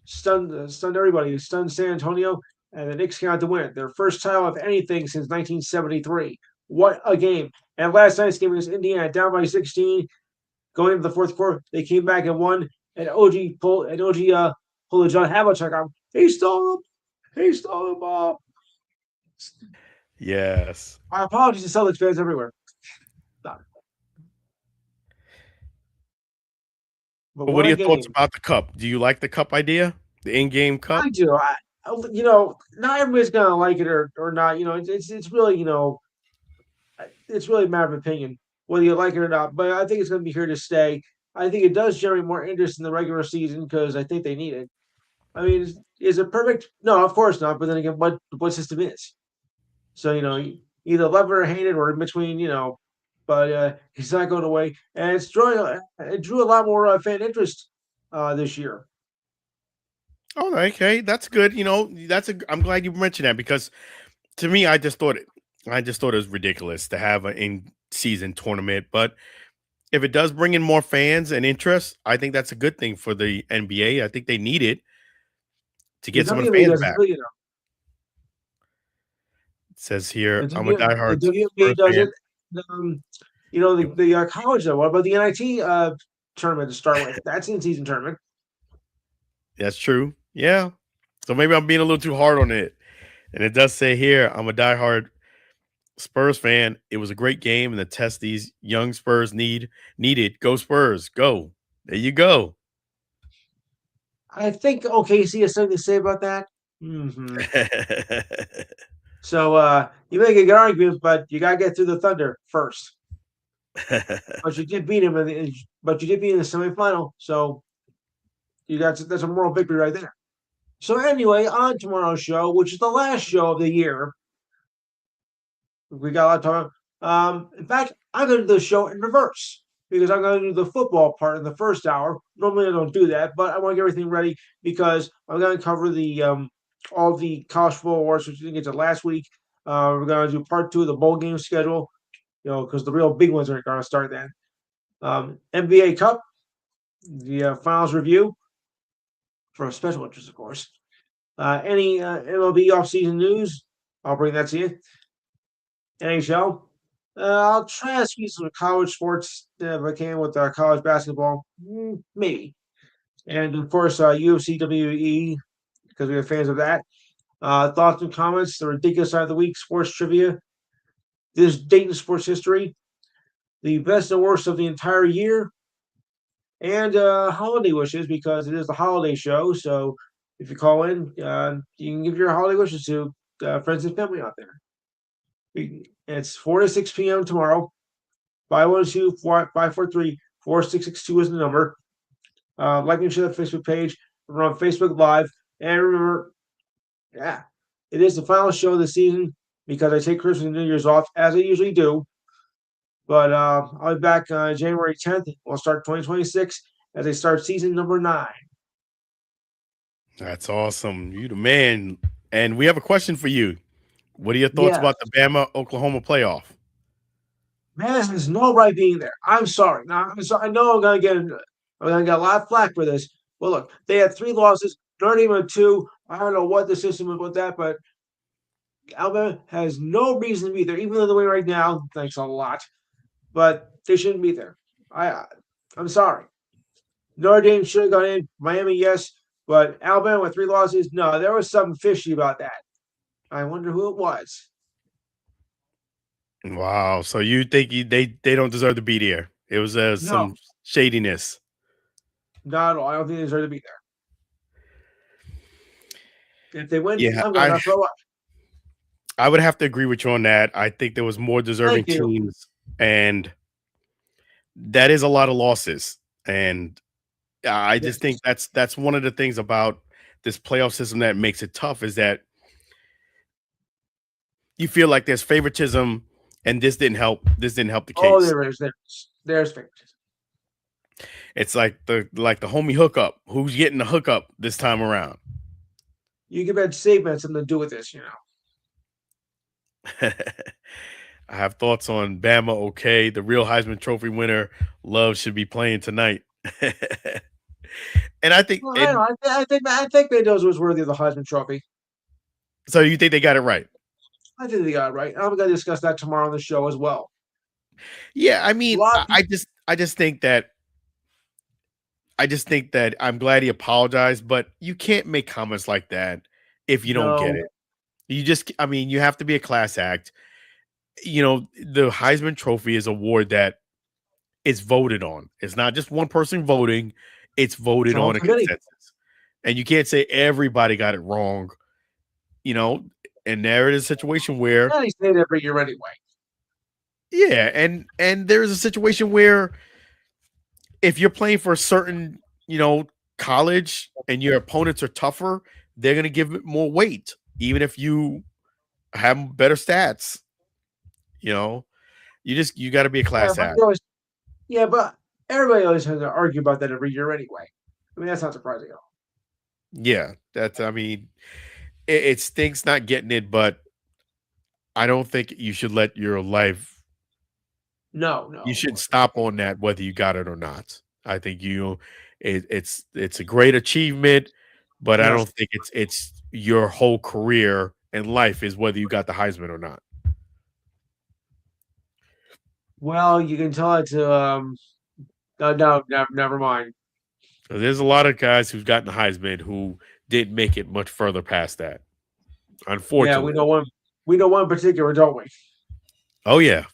Speaker 3: stunned everybody, stunned San Antonio, and the Knicks came out to win it. Their first title of anything since 1973. What a game! And last night's game against Indiana, down by 16, going into the fourth quarter, they came back and won. And OG pulled a John Havlicek on. He stole him. He stole the ball.
Speaker 2: Yes.
Speaker 3: My apologies to Celtics fans everywhere. But
Speaker 2: But what
Speaker 3: what
Speaker 2: are
Speaker 3: a
Speaker 2: your thoughts
Speaker 3: game!
Speaker 2: about the cup? Do you like the cup idea? The in-game
Speaker 3: I
Speaker 2: cup?
Speaker 3: do. Not everybody's gonna like it or not. It's really it's really a matter of opinion whether you like it or not. But I think it's gonna be here to stay. I think it does generate more interest in the regular season because I think they need it. I mean, is it perfect? No, of course not. But then again, what system is? So either love it or hate it, or in between. But it's not going away, and it drew a lot more fan interest this year.
Speaker 2: Oh, okay, that's good. I'm glad you mentioned that, because to me, I just thought it was ridiculous to have an in-season tournament. But if it does bring in more fans and interest, I think that's a good thing for the NBA. I think they need it to
Speaker 3: The
Speaker 2: get some of the
Speaker 3: WNBA
Speaker 2: fans
Speaker 3: does it,
Speaker 2: back.
Speaker 3: the
Speaker 2: It says here, I'm a
Speaker 3: the
Speaker 2: diehard
Speaker 3: WNBA
Speaker 2: Spurs
Speaker 3: does
Speaker 2: fan.
Speaker 3: it. The college though. What about the NIT tournament to start with? That's in season tournament.
Speaker 2: That's true. Yeah. So maybe I'm being a little too hard on it. And it does say here, I'm a diehard Spurs fan. It was a great game and the test these young Spurs needed. Go Spurs. Go. There you go.
Speaker 3: I think OKC has something to say about that. So you make a good argument, but you gotta get through the Thunder first. But you did beat him, but you did beat him in the semifinal. So that's a moral victory right there. So anyway, on tomorrow's show, which is the last show of the year, we got a lot to talk about. In fact, I'm going to do the show in reverse because I'm going to do the football part in the first hour. Normally, I don't do that, but I want to get everything ready because I'm going to cover the all the college football awards, which I think it's last week. We're going to do part 2 of the bowl game schedule, because the real big ones are going to start then. NBA Cup, the finals review for a special interest, of course. Any MLB offseason news, I'll bring that to you. NHL. I'll try to squeeze some college sports if I can with college basketball, maybe. And of course, UFC WE, because we are fans of that. Thoughts and comments, the ridiculous side of the week, sports trivia, this date in sports history, the best and worst of the entire year, and holiday wishes because it is the holiday show. So if you call in, you can give your holiday wishes to friends and family out there. It's 4 to 6 p.m. tomorrow. 512-543-4662 is the number. Like and share the Facebook page. We're on Facebook Live. And remember, yeah, it is the final show of the season because I take Christmas and New Year's off, as I usually do. But I'll be back January 10th. We'll start 2026 as I start season number 9.
Speaker 2: That's awesome. You the man. And we have a question for you. What are your thoughts
Speaker 3: Yeah,
Speaker 2: about the Bama-Oklahoma playoff?
Speaker 3: Madison has no right being there. I'm sorry. Now, I'm sorry. I know I'm gonna get a lot of flack for this. Well, look, they had 3 losses, Notre Dame had 2. I don't know what the system is with that, but Alabama has no reason to be there, even though they're winning right now. Thanks a lot, but they shouldn't be there. I, I'm sorry. Notre Dame should have gone in. Miami, yes, but Alabama with 3 losses, no. There was something fishy about that. I wonder who it was.
Speaker 2: Wow. So you think they don't deserve to be there? It was
Speaker 3: No,
Speaker 2: some shadiness.
Speaker 3: not at all. I don't think they deserve to be there. If they win,
Speaker 2: Yeah,
Speaker 3: I'm gonna throw up.
Speaker 2: I would have to agree with you on that. I think there was more deserving
Speaker 3: Thank you.
Speaker 2: teams, and that is a lot of losses. And I just
Speaker 3: Yes.
Speaker 2: think that's one of the things about this playoff system that makes it tough is that you feel like there's favoritism, and this didn't help. This didn't help the
Speaker 3: Oh,
Speaker 2: case.
Speaker 3: there is. There's favoritism.
Speaker 2: It's like the homie hookup. Who's getting the hookup this time around?
Speaker 3: You can bet Saban had something to do with this.
Speaker 2: I have thoughts on Bama. Okay, the real Heisman Trophy winner, Love, should be playing tonight. And I think,
Speaker 3: Well, I don't
Speaker 2: and
Speaker 3: know. I think Mendoza was worthy of the Heisman Trophy.
Speaker 2: so you think they got it right?
Speaker 3: I think they got it right. I'm going to discuss that tomorrow on the show as well.
Speaker 2: Yeah, I
Speaker 3: A
Speaker 2: mean,
Speaker 3: lot of
Speaker 2: I,
Speaker 3: people,
Speaker 2: I just, I just think that, I'm glad he apologized, but you can't make comments like that if you don't get
Speaker 3: no,
Speaker 2: it. I mean, you have to be a class act. The Heisman Trophy is a award that is voted on. It's not just one person voting; it's
Speaker 3: it's
Speaker 2: voted
Speaker 3: a whole
Speaker 2: on a
Speaker 3: committee.
Speaker 2: consensus. And you can't say everybody got it wrong. You know, and there is a situation where,
Speaker 3: And he's made every year anyway.
Speaker 2: yeah, and there is a situation where if you're playing for a certain, college and your opponents are tougher, they're going to give it more weight, even if you have better stats. You know, you got to be a
Speaker 3: Yeah,
Speaker 2: class
Speaker 3: but
Speaker 2: act.
Speaker 3: but everybody always has to argue about that every year anyway. I mean, that's not surprising at all.
Speaker 2: Yeah, I mean, it stinks not getting it, but I don't think you should let your life.
Speaker 3: No,
Speaker 2: You
Speaker 3: no, of
Speaker 2: should
Speaker 3: course not.
Speaker 2: stop on that whether you got it or not. I think it's a great achievement, but I
Speaker 3: Yes.
Speaker 2: don't think it's your whole career and life is whether you got the Heisman or not.
Speaker 3: Well, you can tell it to no, never mind.
Speaker 2: There's a lot of guys who've gotten the Heisman who didn't make it much further past that,
Speaker 3: Yeah,
Speaker 2: unfortunately.
Speaker 3: we know one particular, don't we?
Speaker 2: Oh yeah.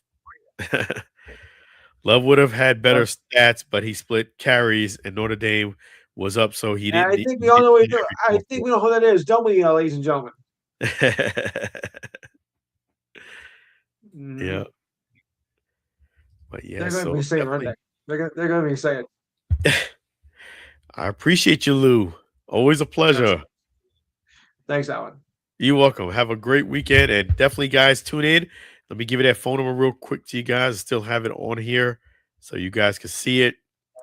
Speaker 2: Love would have had better
Speaker 3: Uh,
Speaker 2: stats, but he split carries, and Notre Dame was up, so he
Speaker 3: and
Speaker 2: didn't
Speaker 3: I
Speaker 2: need,
Speaker 3: think we
Speaker 2: he
Speaker 3: all
Speaker 2: didn't
Speaker 3: know
Speaker 2: need every
Speaker 3: I
Speaker 2: fourth
Speaker 3: think we know who that is, don't we, ladies and gentlemen?
Speaker 2: quarter.
Speaker 3: Hmm.
Speaker 2: Yeah, but yeah,
Speaker 3: They're going to
Speaker 2: so
Speaker 3: be saying, aren't they?
Speaker 2: definitely,
Speaker 3: They're going to be saying.
Speaker 2: I appreciate you, Lou. Always a
Speaker 3: Yes.
Speaker 2: pleasure.
Speaker 3: Thanks, Alan.
Speaker 2: You're welcome. Have a great weekend, and definitely, guys, tune in. Let me give you that phone number real quick to you guys. I still have it on here so you guys can see it.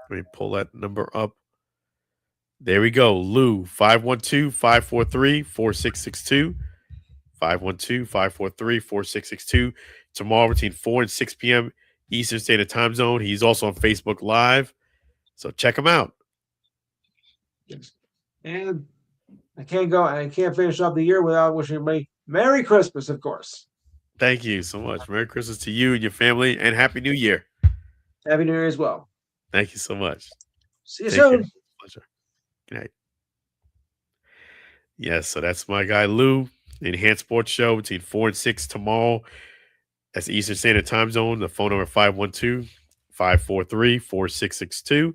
Speaker 2: Let me pull that number up. There we go. Lou, 512-543-4662. 512-543-4662. Tomorrow between 4 and 6 p.m. Eastern Standard Time Zone. He's also on Facebook Live. So check him out.
Speaker 3: Yes. And I can't finish off the year without wishing everybody Merry Christmas, of course.
Speaker 2: Thank you so much. Merry Christmas to you and your family, and Happy New Year.
Speaker 3: Happy New Year as well.
Speaker 2: Thank you so much.
Speaker 3: See you
Speaker 2: Take care.
Speaker 3: soon.
Speaker 2: Pleasure. Good night. Yes, so that's my guy Lou. The Enhanced Sports Show between 4 and 6 tomorrow. That's the Eastern Standard Time Zone. The phone number 512-543-4662.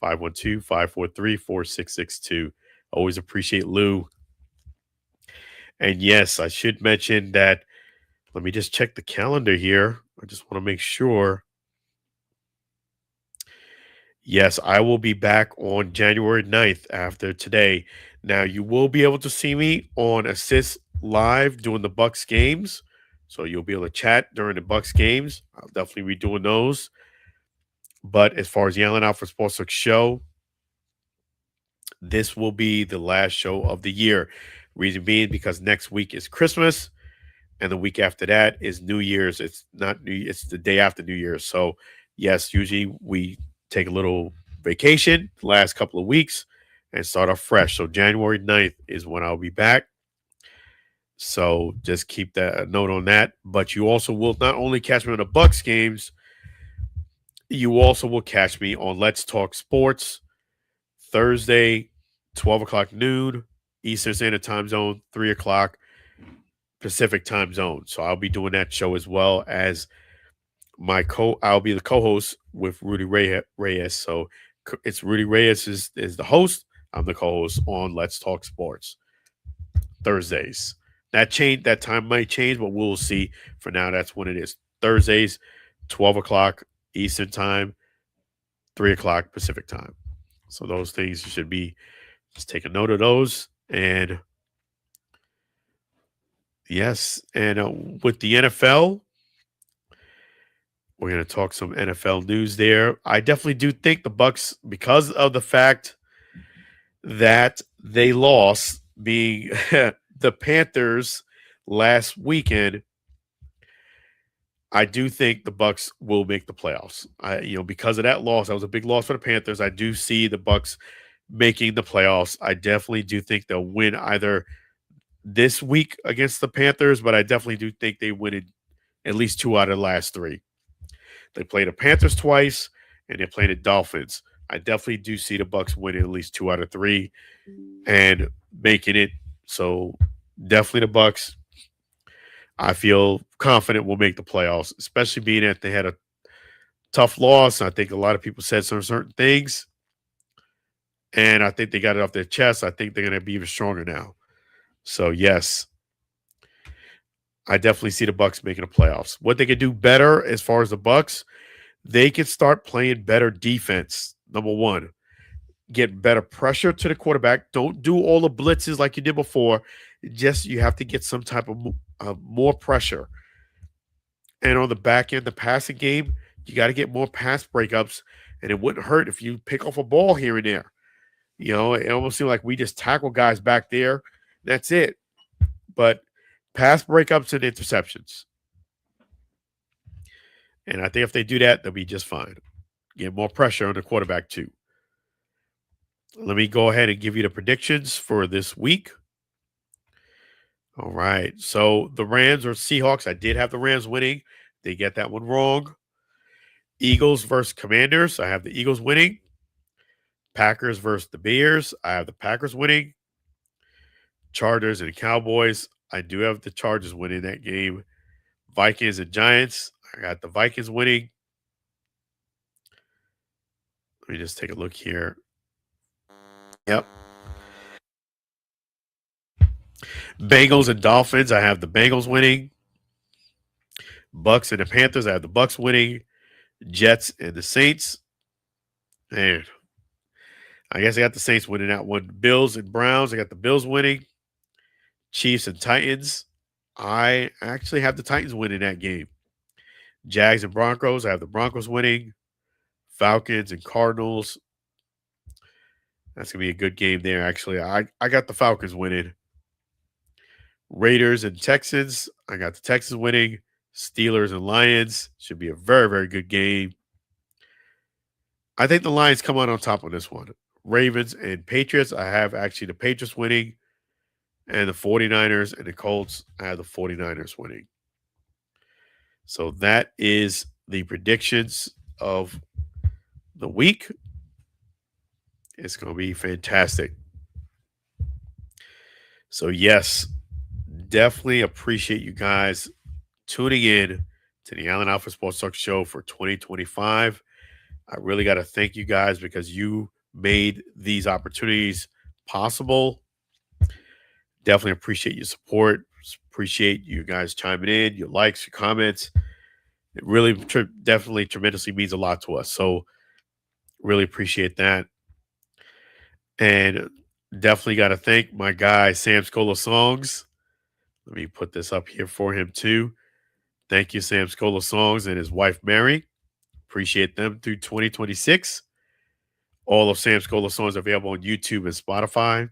Speaker 2: 512-543-4662. Always appreciate Lou. And yes, I should mention that. Let me just check the calendar here. I just want to make sure. Yes, I will be back on January 9th after today. Now, you will be able to see me on Assist Live doing the Bucs games. So you'll be able to chat during the Bucs games. I'll definitely be doing those. But as far as the Allen Alford Sports Talk show, this will be the last show of the year. Reason being because next week is Christmas. and the week after that is New Year's. It's not New. It's the day after New Year's. So yes, usually we take a little vacation the last couple of weeks and start off fresh. So January 9th is when I'll be back. So just keep that a note on that. But you also will not only catch me on the Bucs games, you also will catch me on Let's Talk Sports Thursday, 12 o'clock noon, Eastern Standard Time Zone, 3 o'clock Pacific Time Zone. So I'll be doing that show as well as I'll be the co-host with Rudy Reyes. So it's Rudy Reyes is the host. I'm the co-host on Let's Talk Sports Thursdays. That time might change, but we'll see. For now, that's when it is. Thursdays, 12 o'clock Eastern Time, 3 o'clock Pacific Time. So those things you should be just take a note of those. And yes, and with the NFL, we're going to talk some NFL news there. I definitely do think the Bucs, because of the fact that they lost, being the Panthers last weekend, I do think the Bucs will make the playoffs. Because of that loss, that was a big loss for the Panthers. I do see the Bucs making the playoffs. I definitely do think they'll win either this week against the Panthers, but I definitely do think they win at least 2 out of the last 3. They played the Panthers twice, and they played the Dolphins. I definitely do see the Bucs winning at least 2 out of 3 and making it. So definitely the Bucs, I feel confident will make the playoffs, especially being that they had a tough loss. I think a lot of people said some certain things, and I think they got it off their chest. I think they're going to be even stronger now. So yes, I definitely see the Bucs making the playoffs. What they can do better as far as the Bucs, they can start playing better defense. Number one, get better pressure to the quarterback. Don't do all the blitzes like you did before. Just you have to get some type of more pressure. And on the back end, the passing game, you got to get more pass breakups. And it wouldn't hurt if you pick off a ball here and there. It almost seemed like we just tackle guys back there. That's it. But pass breakups and interceptions. And I think if they do that, they'll be just fine. Get more pressure on the quarterback, too. Let me go ahead and give you the predictions for this week. All right. So the Rams or Seahawks, I did have the Rams winning. They get that one wrong. Eagles versus Commanders, I have the Eagles winning. Packers versus the Bears, I have the Packers winning. Chargers and Cowboys, I do have the Chargers winning that game. Vikings and Giants, I got the Vikings winning. Let me just take a look here. Yep. Bengals and Dolphins, I have the Bengals winning. Bucs and the Panthers, I have the Bucs winning. Jets and the Saints. Man, I guess I got the Saints winning that one. Bills and Browns, I got the Bills winning. Chiefs and Titans, I actually have the Titans winning that game. Jags and Broncos, I have the Broncos winning. Falcons and Cardinals, that's going to be a good game there, actually. I got the Falcons winning. Raiders and Texans, I got the Texans winning. Steelers and Lions, should be a very, very good game. I think the Lions come out on top on this one. Ravens and Patriots, I have actually the Patriots winning. And the 49ers and the Colts, I have the 49ers winning. So that is the predictions of the week. It's going to be fantastic. So, yes, definitely appreciate you guys tuning in to the Allen Alford Sports Talk Show for 2025. I really got to thank you guys because you made these opportunities possible. Definitely appreciate your support. Appreciate you guys chiming in, your likes, your comments. It really definitely tremendously means a lot to us. So really appreciate that. And definitely got to thank my guy, Sam Scola Songs. Let me put this up here for him too. Thank you, Sam Scola Songs and his wife, Mary. Appreciate them through 2026. All of Sam Scola Songs are available on YouTube and Spotify.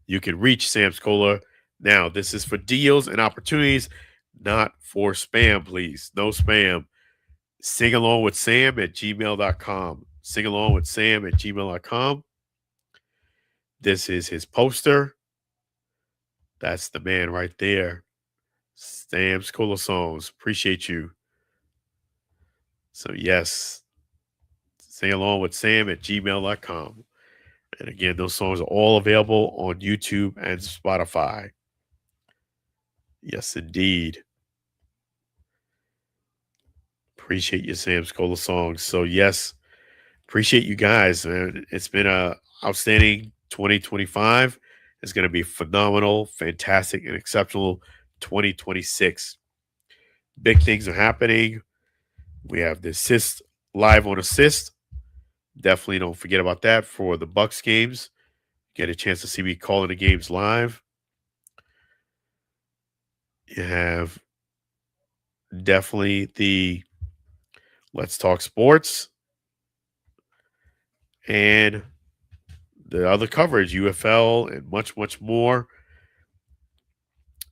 Speaker 2: You can reach Sam Scola Now, this is for deals and opportunities, not for spam, please. No spam. Sing along with Sam at gmail.com. Sing along with Sam at gmail.com. This is his poster. That's the man right there. Sam's Cola Songs. Appreciate you. So, yes, sing along with Sam at gmail.com. And again, those songs are all available on YouTube and Spotify. Yes, indeed. Appreciate you, Sam's Cola Songs. So, yes, appreciate you guys, man. It's been a outstanding 2025. It's going to be phenomenal, fantastic, and exceptional 2026. Big things are happening. We have the assist live on assist. Definitely don't forget about that for the Bucs games. Get a chance to see me calling the games live. You have definitely the Let's Talk Sports and the other coverage, UFL, and much, much more.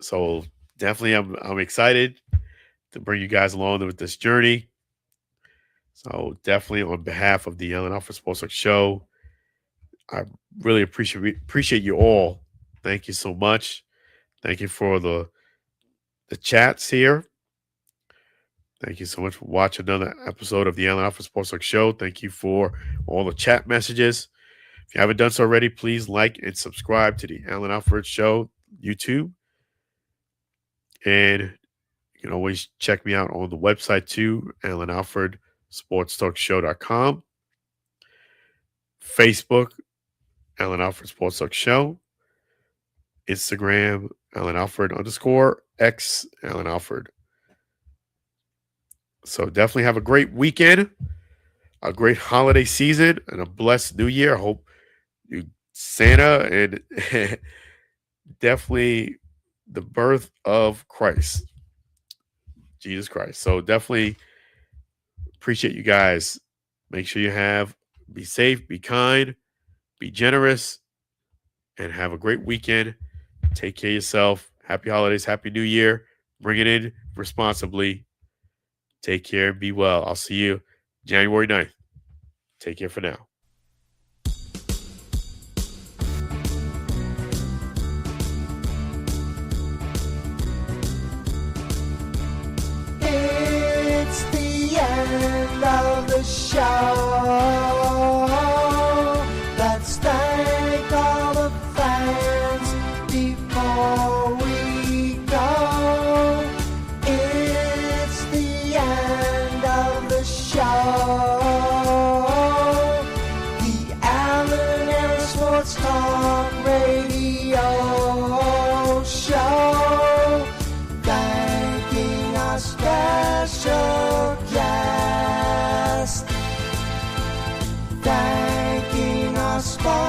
Speaker 2: So definitely I'm excited to bring you guys along with this journey. So definitely on behalf of the Alford Sports Talk Show, I really appreciate you all. Thank you so much. Thank you for the chats here. Thank you so much for watching another episode of the Alford Sports Talk Show. Thank you for all the chat messages. If you haven't done so already, please like and subscribe to the Alan Alford Show YouTube. And you can always check me out on the website too, Alan Alford sportstalkshow.com. Facebook, Alan Alford Sports Talk Show. Instagram, Alan Alford _ X, Alan Alford. So definitely have a great weekend, a great holiday season, and a blessed new year. I hope you Santa and definitely the birth of Christ, Jesus Christ. So definitely appreciate you guys. Make sure you be safe, be kind, be generous, and have a great weekend. Take care of yourself. Happy holidays, happy new year. Bring it in responsibly. Take care and be well. I'll see you January 9th. Take care for now.
Speaker 1: It's the end of the show. Let's thank all the fans before we go. It's the end of the show. The Allen and Sports Talk Radio Show. Thanking our special guest. Thanking our sponsors.